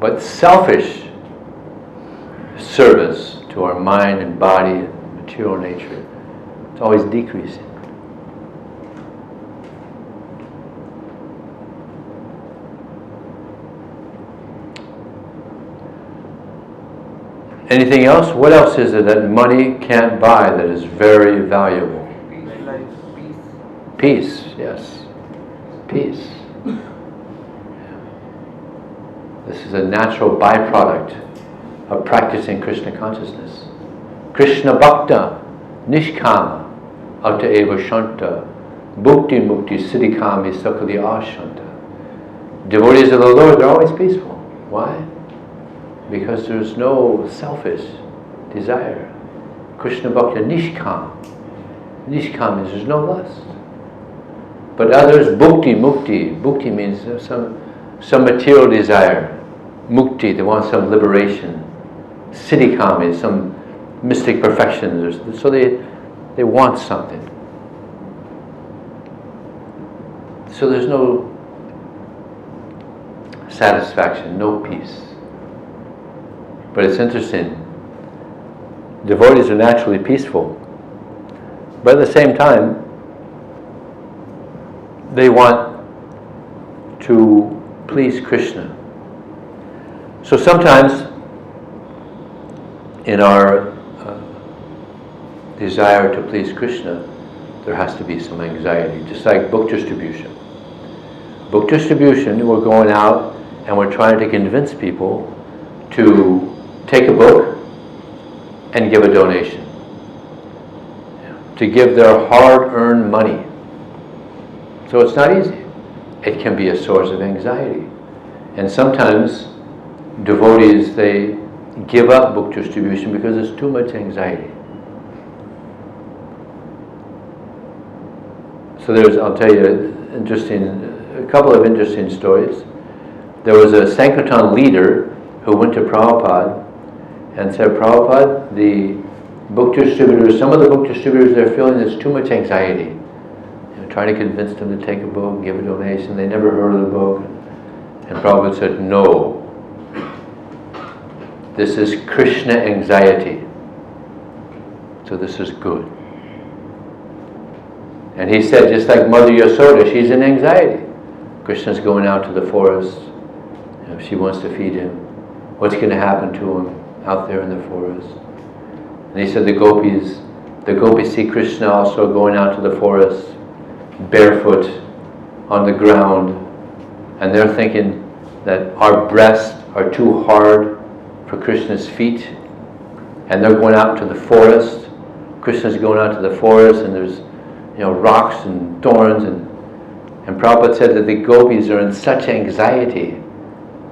But selfish service to our mind and body and material nature, it's always decreasing. Anything else? What else is there that money can't buy that is very valuable? Peace, yes. Peace. This is a natural byproduct of practicing Krishna consciousness. Krishna Bhakta, Nishkama, Alta Eva Shanta, Bhukti Mukti Siddhikami Sakali Ashanta. Devotees of the Lord, they're always peaceful. Why? Because there's no selfish desire. Krishna Bhakta Nishkam. Nishkam means there's no lust. But others, Bhukti Mukti. Bhukti means some material desire. Mukti, they want some liberation. Siddhikam is some mystic perfection. So they want something. So there's no satisfaction, no peace. But it's interesting. Devotees are naturally peaceful. But at the same time, they want to please Krishna. So sometimes in our desire to please Krishna, there has to be some anxiety, just like book distribution. Book distribution, we're going out and we're trying to convince people to take a book and give a donation, to give their hard-earned money. So it's not easy. It can be a source of anxiety. And sometimes devotees, they give up book distribution because there's too much anxiety. So I'll tell you a couple of interesting stories. There was a sankirtan leader who went to Prabhupada and said, Prabhupada, the book distributors, some of the book distributors, they're feeling there's too much anxiety. Trying to convince them to take a book and give a donation. They never heard of the book. And Prabhupada said, no. This is Krishna anxiety. So this is good. And he said, just like Mother Yasoda, she's in anxiety. Krishna's going out to the forest. She wants to feed him. What's going to happen to him out there in the forest? And he said the gopis see Krishna also going out to the forest, barefoot on the ground, and they're thinking that our breasts are too hard for Krishna's feet, and they're going out to the forest. Krishna's going out to the forest, and there's rocks and thorns, and Prabhupada said that the gopis are in such anxiety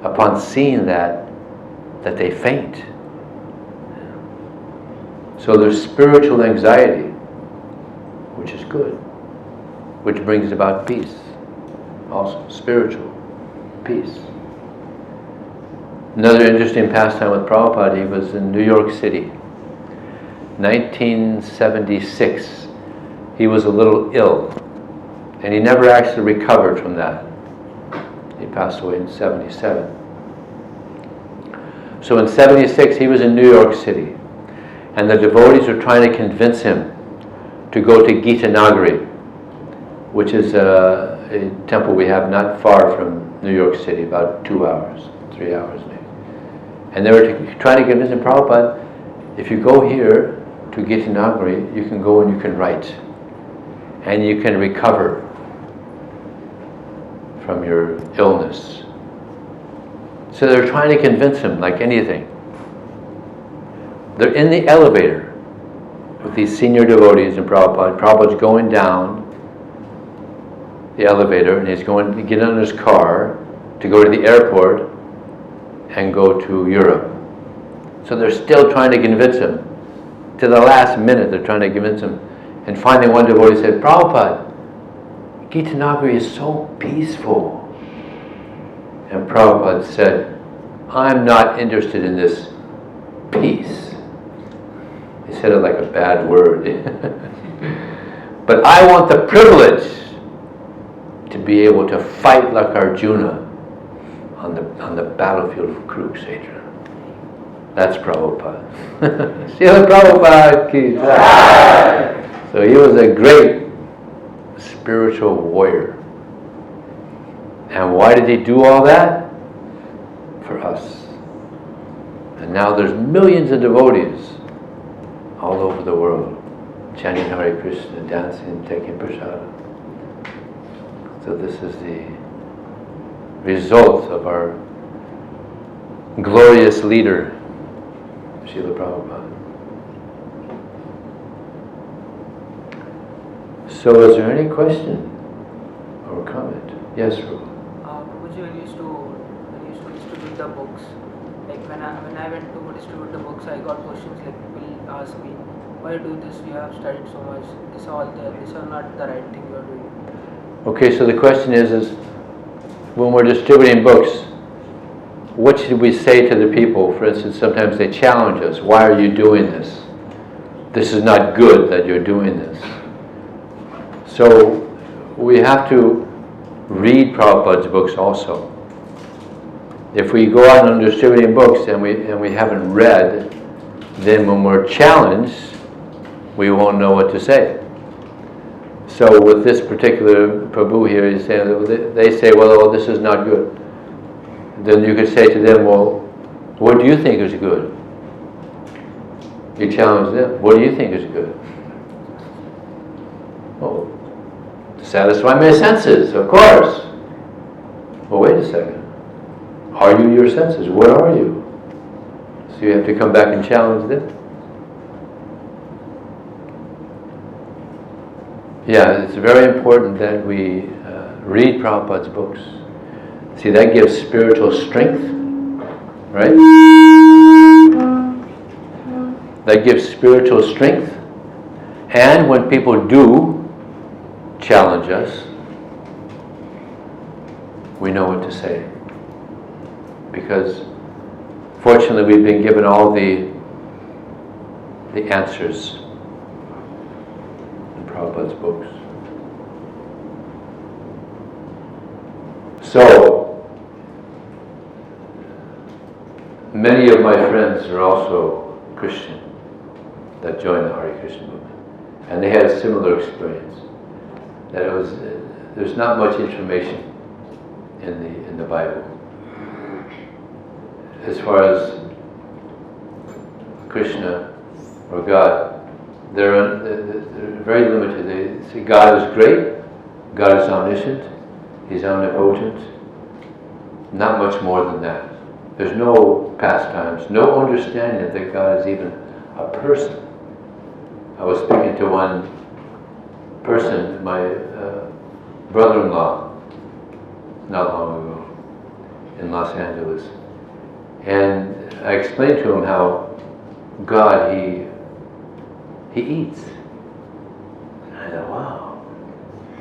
upon seeing that they faint. So there's spiritual anxiety, which is good, which brings about peace, also spiritual peace. Another interesting pastime with Prabhupada, he was in New York City, 1976. He was a little ill, and he never actually recovered from that. He passed away in 77. So in 76, he was in New York City, and the devotees were trying to convince him to go to Gita Nagari, which is a temple we have not far from New York City, about 2 hours, 3 hours maybe. And they were trying to convince him, Prabhupada, if you go here to Gita Nagari, you can go and you can write, and you can recover from your illness. So they're trying to convince him like anything. They're in the elevator with these senior devotees and Prabhupada. Prabhupada's going down the elevator, and he's going to get in his car to go to the airport and go to Europe. So they're still trying to convince him. To the last minute, they're trying to convince him. And finally one devotee said, Prabhupada, Gita Nagari is so peaceful. And Prabhupada said, I'm not interested in this peace. He said it like a bad word. But I want the privilege to be able to fight like Arjuna on the battlefield of Kurukshetra. That's Prabhupada. Srila Prabhupada ki jai. So he was a great spiritual warrior. And why did he do all that? For us. And now there's millions of devotees all over the world chanting Hare Krishna, dancing, taking prasada. So this is the result of our glorious leader, Srila Prabhupada. So is there any question or comment? Yes, Prabhu. Prabhuji, when you used to distribute the books, like when I went to distribute the books, I got questions like people ask me, why you do this? You have studied so much. These are not the right thing you are doing. Okay, so the question is when we're distributing books, what should we say to the people? For instance, sometimes they challenge us. Why are you doing this? This is not good that you're doing this. So we have to read Prabhupada's books also. If we go out and distributing books and we haven't read, then when we're challenged, we won't know what to say. So with this particular Prabhu here, he's saying, they say, well, oh, this is not good. Then you could say to them, well, what do you think is good? You challenge them, what do you think is good? Oh, to satisfy my senses, of course. Well, wait a second. Are you your senses? What are you? So you have to come back and challenge them. Yeah, it's very important that we read Prabhupada's books. See, that gives spiritual strength, right? That gives spiritual strength. And when people do challenge us, we know what to say. Because fortunately we've been given all the answers in Prabhupada's books. So, many of my friends are also Christian that joined the Hare Krishna movement. And they had a similar experience. That it was, there's not much information in the Bible. As far as Krishna or God, they're very limited. They say God is great, God is omniscient, He's omnipotent. Not much more than that. There's no pastimes, no understanding that God is even a person. I was speaking to one person, my brother-in-law, not long ago, in Los Angeles. And I explained to him how God, He eats. And I thought, wow,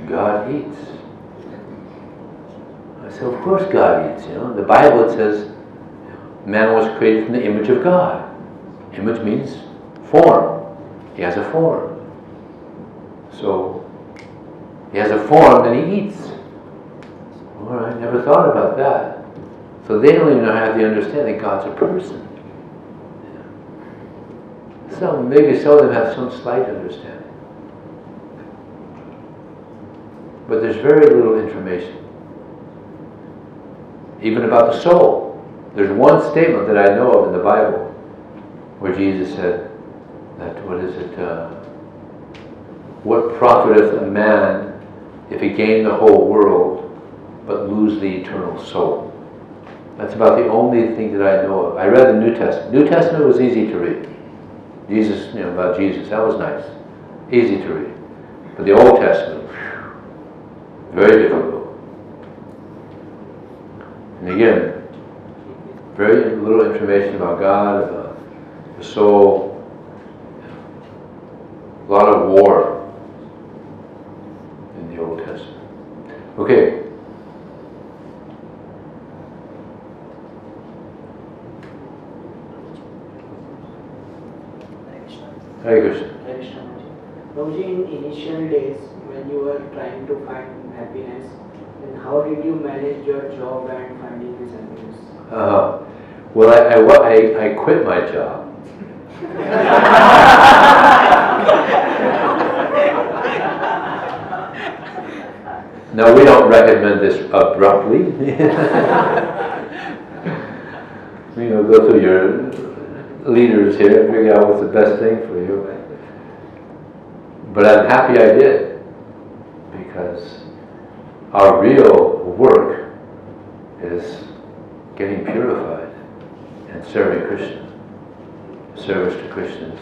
God eats. I said, of course God eats, The Bible, it says, man was created from the image of God. Image means form. He has a form. So, He has a form and He eats. All right, never thought about that. So they don't even have the understanding God's a person. So maybe some of them have some slight understanding. But there's very little information. Even about the soul. There's one statement that I know of in the Bible where Jesus said that, what profiteth a man if he gain the whole world but lose the eternal soul? That's about the only thing that I know of. I read the New Testament. New Testament was easy to read. Jesus, about Jesus, that was nice. Easy to read. But the Old Testament, very difficult. And again, very little information about God, about the soul. A lot of war in the Old Testament. Okay. Hare Krishna. Hare Krishna. Prabhuji, in initial days when you were trying to find happiness, then how did you manage your job and finding this happiness? Well, I quit my job. No, we don't recommend this abruptly. Go through your leaders here and figure out what's the best thing for you. But I'm happy I did, because our real work is getting purified and serving Krishna. Service to Krishna is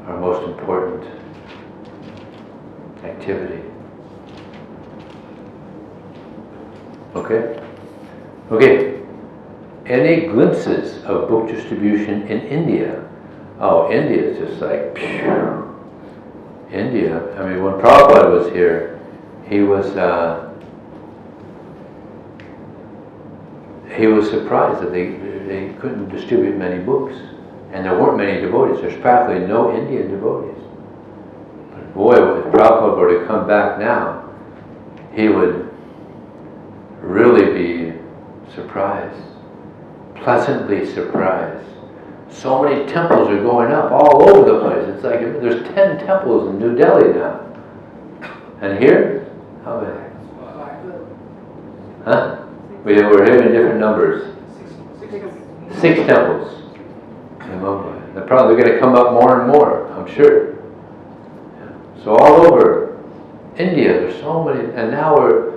our most important activity. Okay. Any glimpses of book distribution in India? Oh, India is just like, phew. India. I mean, when Prabhupada was here, he was surprised that they couldn't distribute many books, and there weren't many devotees. There's practically no Indian devotees. But boy, if Prabhupada were to come back now, he would really be surprised. Pleasantly surprised. So many temples are going up all over the place. It's like there's 10 temples in New Delhi now. And here? How many? Huh? We're hearing different numbers. 6 temples in Mumbai. They're probably going to come up more and more, I'm sure. So all over India, there's so many, and now we're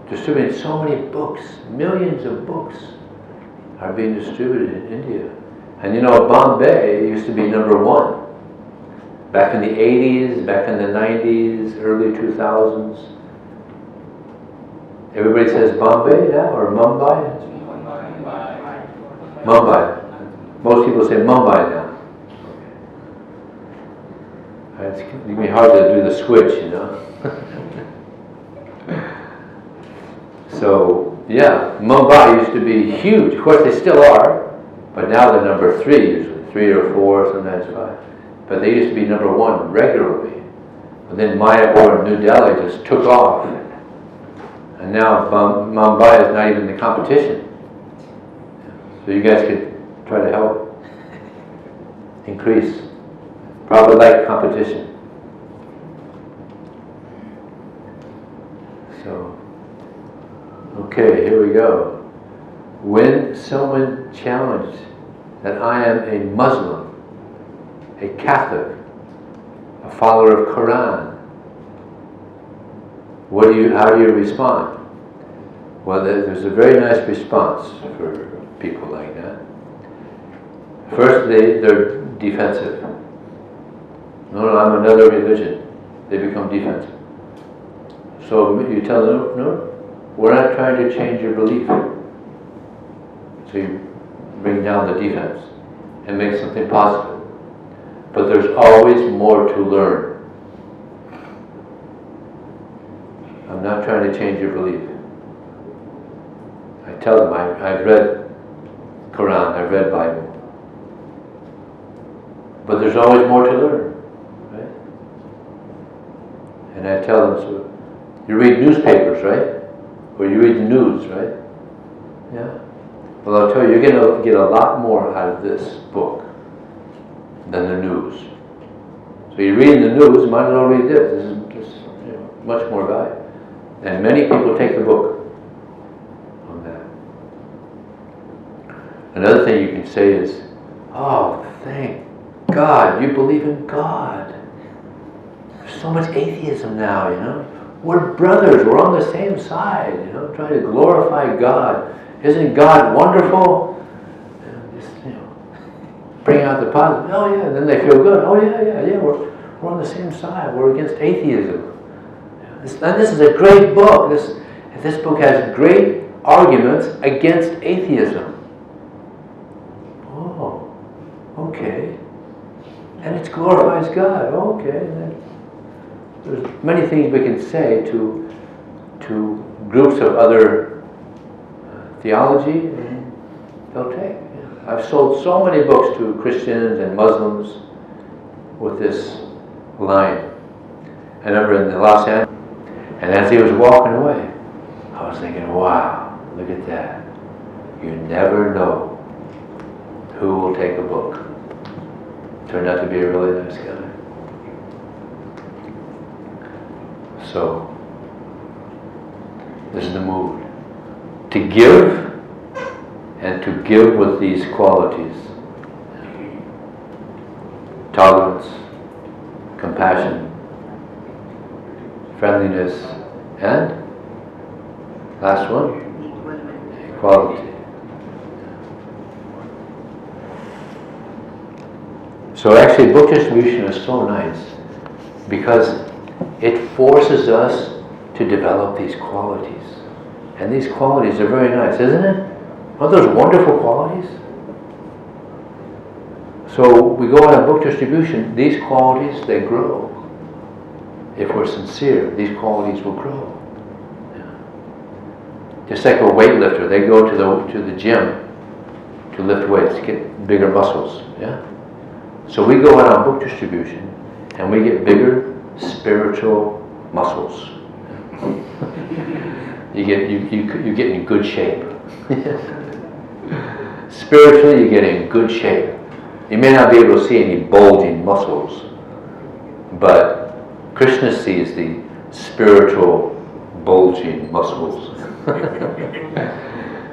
distributing so many books. Millions of books are being distributed in India. And you know, Bombay used to be number 1. Back in the 80s, back in the 90s, early 2000s. Everybody says Bombay now, or Mumbai? Mumbai. Most people say Mumbai now. It's going to be hard to do the switch, you know. So, yeah, Mumbai used to be huge. Of course, they still are, but now they're number 3 usually. 3 or 4, sometimes 5. But they used to be number 1 regularly. But then Mayapur and New Delhi just took off. And now Mumbai is not even in the competition. So you guys could try to help increase. Probably like competition. So, okay, here we go. When someone challenged that I am a Muslim, a Catholic, a follower of Quran, how do you respond? Well, there's a very nice response for people like that. First, they're defensive. No, I'm another religion. They become defensive. So you tell them, no, we're not trying to change your belief. So you bring down the defense and make something positive. But there's always more to learn. I'm not trying to change your belief. I tell them, I've read Quran, I've read Bible. But there's always more to learn, right? And I tell them, so you read newspapers, right? Or you read the news, right? Yeah. Well, I'll tell you, you're going to get a lot more out of this book than the news. So you're reading the news, you might as well read this. This is just, much more value. And many people take the book on that. Another thing you can say is, oh, thank God, you believe in God. There's so much atheism now, you know. We're brothers, we're on the same side, you know, trying to glorify God. Isn't God wonderful? Just, bring out the positive. Oh yeah, and then they feel good. Oh yeah, we're on the same side. We're against atheism. And this is a great book. This book has great arguments against atheism. Oh, okay. And it glorifies God. Okay. There's many things we can say to groups of other theology, and they'll take. I've sold so many books to Christians and Muslims with this line. I remember in Los Angeles, and as he was walking away, I was thinking, wow, look at that. You never know who will take a book. Turned out to be a really nice guy. So, this is the mood. To give, and to give with these qualities. Tolerance, compassion, friendliness, and last one, equality. So actually book distribution is so nice because it forces us to develop these qualities. And these qualities are very nice, isn't it? Aren't those wonderful qualities? So we go on a book distribution, these qualities, they grow. If we're sincere, these qualities will grow. Yeah. Just like a weightlifter, they go to the gym to lift weights, get bigger muscles. Yeah. So we go on book distribution, and we get bigger spiritual muscles. You get in good shape. Spiritually, you get in good shape. You may not be able to see any bulging muscles, but Krishna sees the spiritual bulging muscles.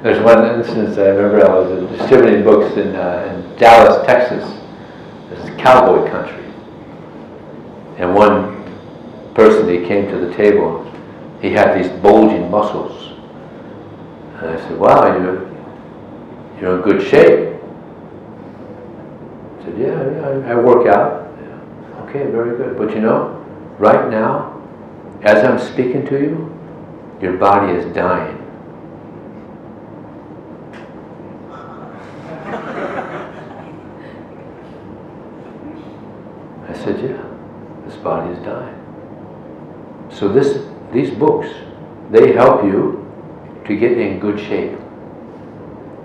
There's one instance I remember. I was distributing books in Dallas, Texas. This is cowboy country. And one person, he came to the table, he had these bulging muscles. And I said, wow, you're in good shape. He said, yeah, I work out. Yeah. Okay, very good. But right now, as I'm speaking to you, your body is dying. I said, yeah, this body is dying. So these books, they help you to get in good shape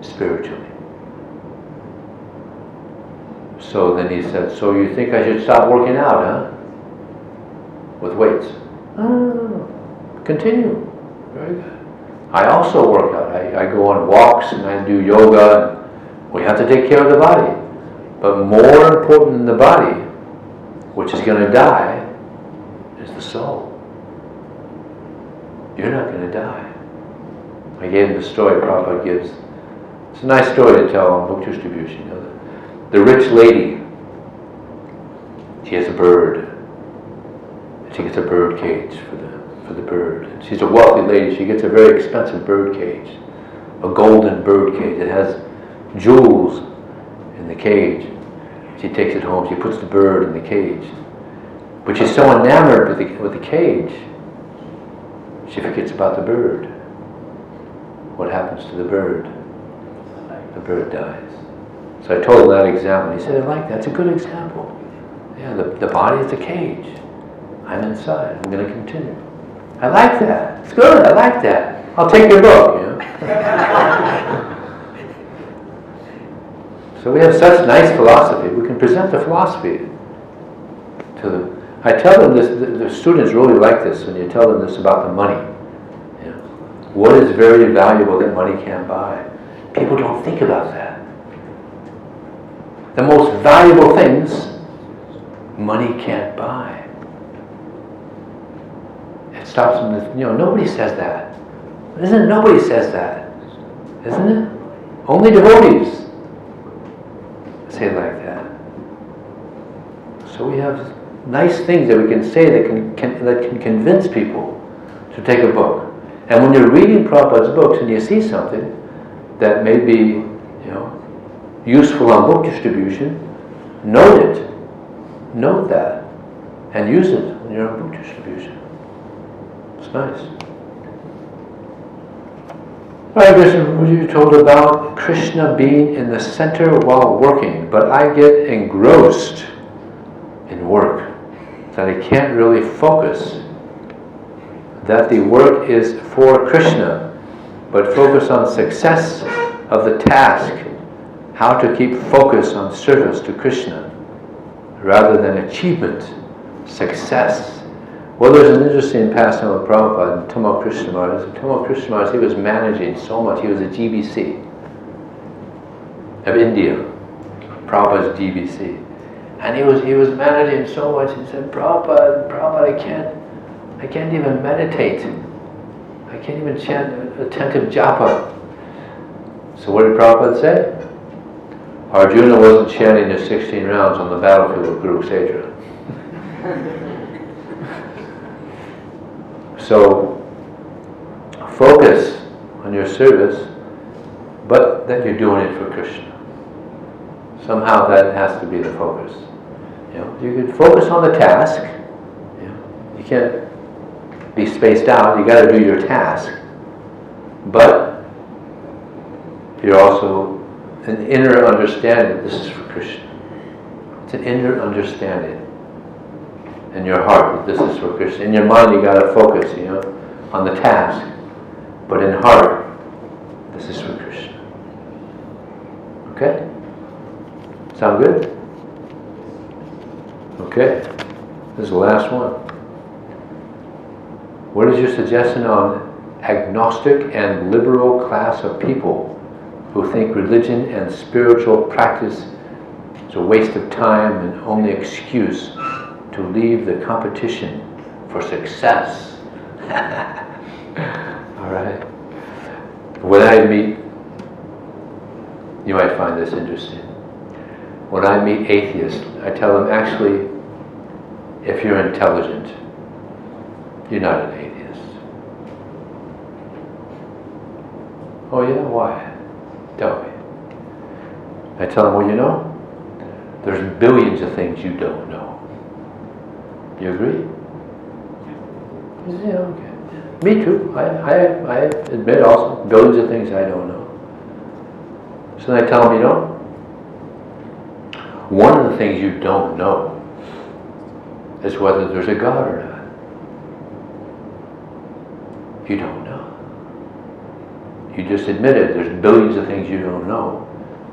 spiritually. So then he said, so you think I should stop working out, huh? With weights? No. Continue. Very good. I also work out. I go on walks and I do yoga. And we have to take care of the body. But more important than the body, which is going to die, is the soul. You're not going to die. I gave him the story Prabhupada gives. It's a nice story to tell on book distribution. The rich lady, she has a bird. She gets a bird cage for the bird. She's a wealthy lady. She gets a very expensive bird cage, a golden bird cage. It has jewels in the cage. She takes it home. She puts the bird in the cage. But she's so enamored with the cage, she forgets about the bird. What happens to the bird? The bird dies. So I told him that example. He said, I like that. It's a good example. Yeah, the body is the cage. I'm inside. I'm going to continue. I like that. It's good. I like that. I'll take your book. So we have such nice philosophy. We can present the philosophy to them. I tell them this. The students really like this when you tell them this about the money. What is very valuable that money can't buy? People don't think about that. The most valuable things money can't buy. It stops them. Nobody says that. Isn't it? Nobody says that. Isn't it? Only devotees say it like that. So we have nice things that we can say that can convince people to take a book. And when you're reading Prabhupada's books and you see something that may be, useful on book distribution, note it. Note that. And use it when you're on book distribution. It's nice. Right, Krishna, you told about Krishna being in the center while working, but I get engrossed in work that I can't really focus. That the work is for Krishna, but focus on success of the task, how to keep focus on service to Krishna, rather than achievement, success. Well, there's an interesting pastime with Prabhupada and Tamal Krishna Maharaj. Tamal Krishna Maharaj, he was managing so much. He was a GBC of India, Prabhupada's GBC. And he was managing so much. He said, Prabhupada, I can't even meditate. I can't even chant attentive japa. So what did Prabhupada say? Arjuna wasn't chanting his 16 rounds on the battlefield of Kurukshetra. So focus on your service, but that you're doing it for Krishna. Somehow that has to be the focus. You can focus on the task. You can't be spaced out. You got to do your task, but you're also an inner understanding that this is for Krishna. It's an inner understanding in your heart that this is for Krishna. In your mind, you got to focus, on the task, but in heart, this is for Krishna. Okay? Sound good? Okay. This is the last one. What is your suggestion on agnostic and liberal class of people who think religion and spiritual practice is a waste of time and only excuse to leave the competition for success. All right. When I meet, you might find this interesting. When I meet atheists, I tell them, actually, if you're intelligent, you're not an atheist. Oh yeah, why? Tell me. I tell them, well, you know, there's billions of things you don't know. You agree? Yeah, okay. Me too. I admit also, billions of things I don't know. So then I tell them, you know, one of the things you don't know is whether there's a God or not. You don't know. You just admitted there's billions of things you don't know.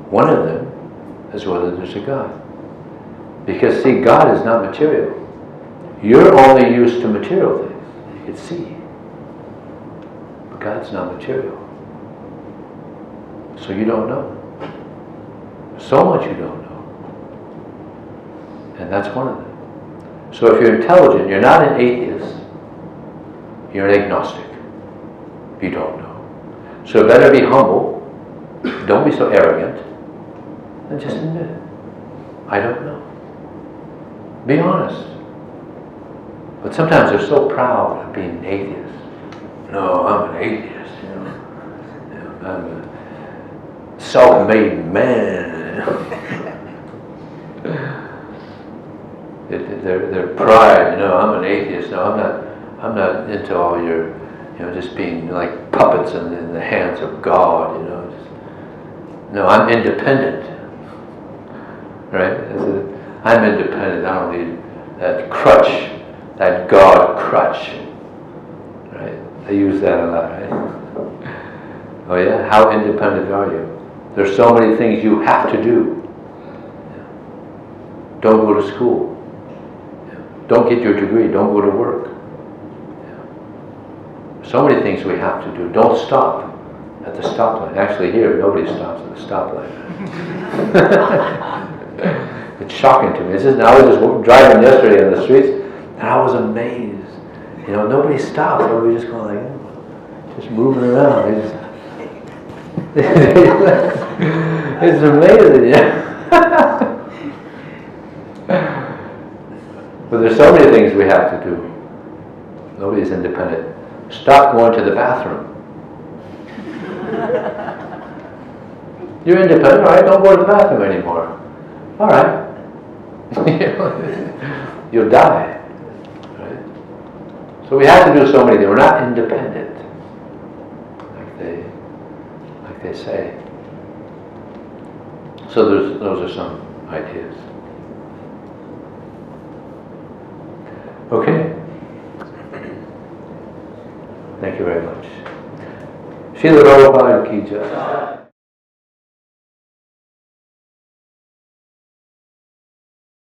One of them is whether there's a God. Because see, God is not material. You're only used to material things. You can see. But God's not material. So you don't know. So much you don't know. And that's one of them. So if you're intelligent, you're not an atheist, you're an agnostic. You don't know. So better be humble, don't be so arrogant, and just admit it. I don't know. Be honest. But sometimes they're so proud of being an atheist. No, I'm an atheist, you know. I'm a self-made man. Their pride, you know, I'm an atheist. No, I'm not into all your, you know, just being like puppets in the hands of God, you know. No, I'm independent. Right? I'm independent. I don't need that crutch, that God crutch. Right? I use that a lot, right? Oh yeah? How independent are you? There's so many things you have to do. Don't go to school. Don't get your degree. Don't go to work. So many things we have to do. Don't stop at the stoplight. Actually here, nobody stops at the stoplight. It's shocking to me. I was just driving yesterday on the streets, and I was amazed. You know, nobody stops. Everybody's just going like, just moving around. It's amazing, yeah. But there's so many things we have to do. Nobody's independent. Stop going to the bathroom. You're independent, all right? Don't go to the bathroom anymore. All right. You'll die. Right? So we have to do so many things. We're not independent, like they say. So those are some ideas. Okay. Thank you very much. Srila Prabhupada ki jai.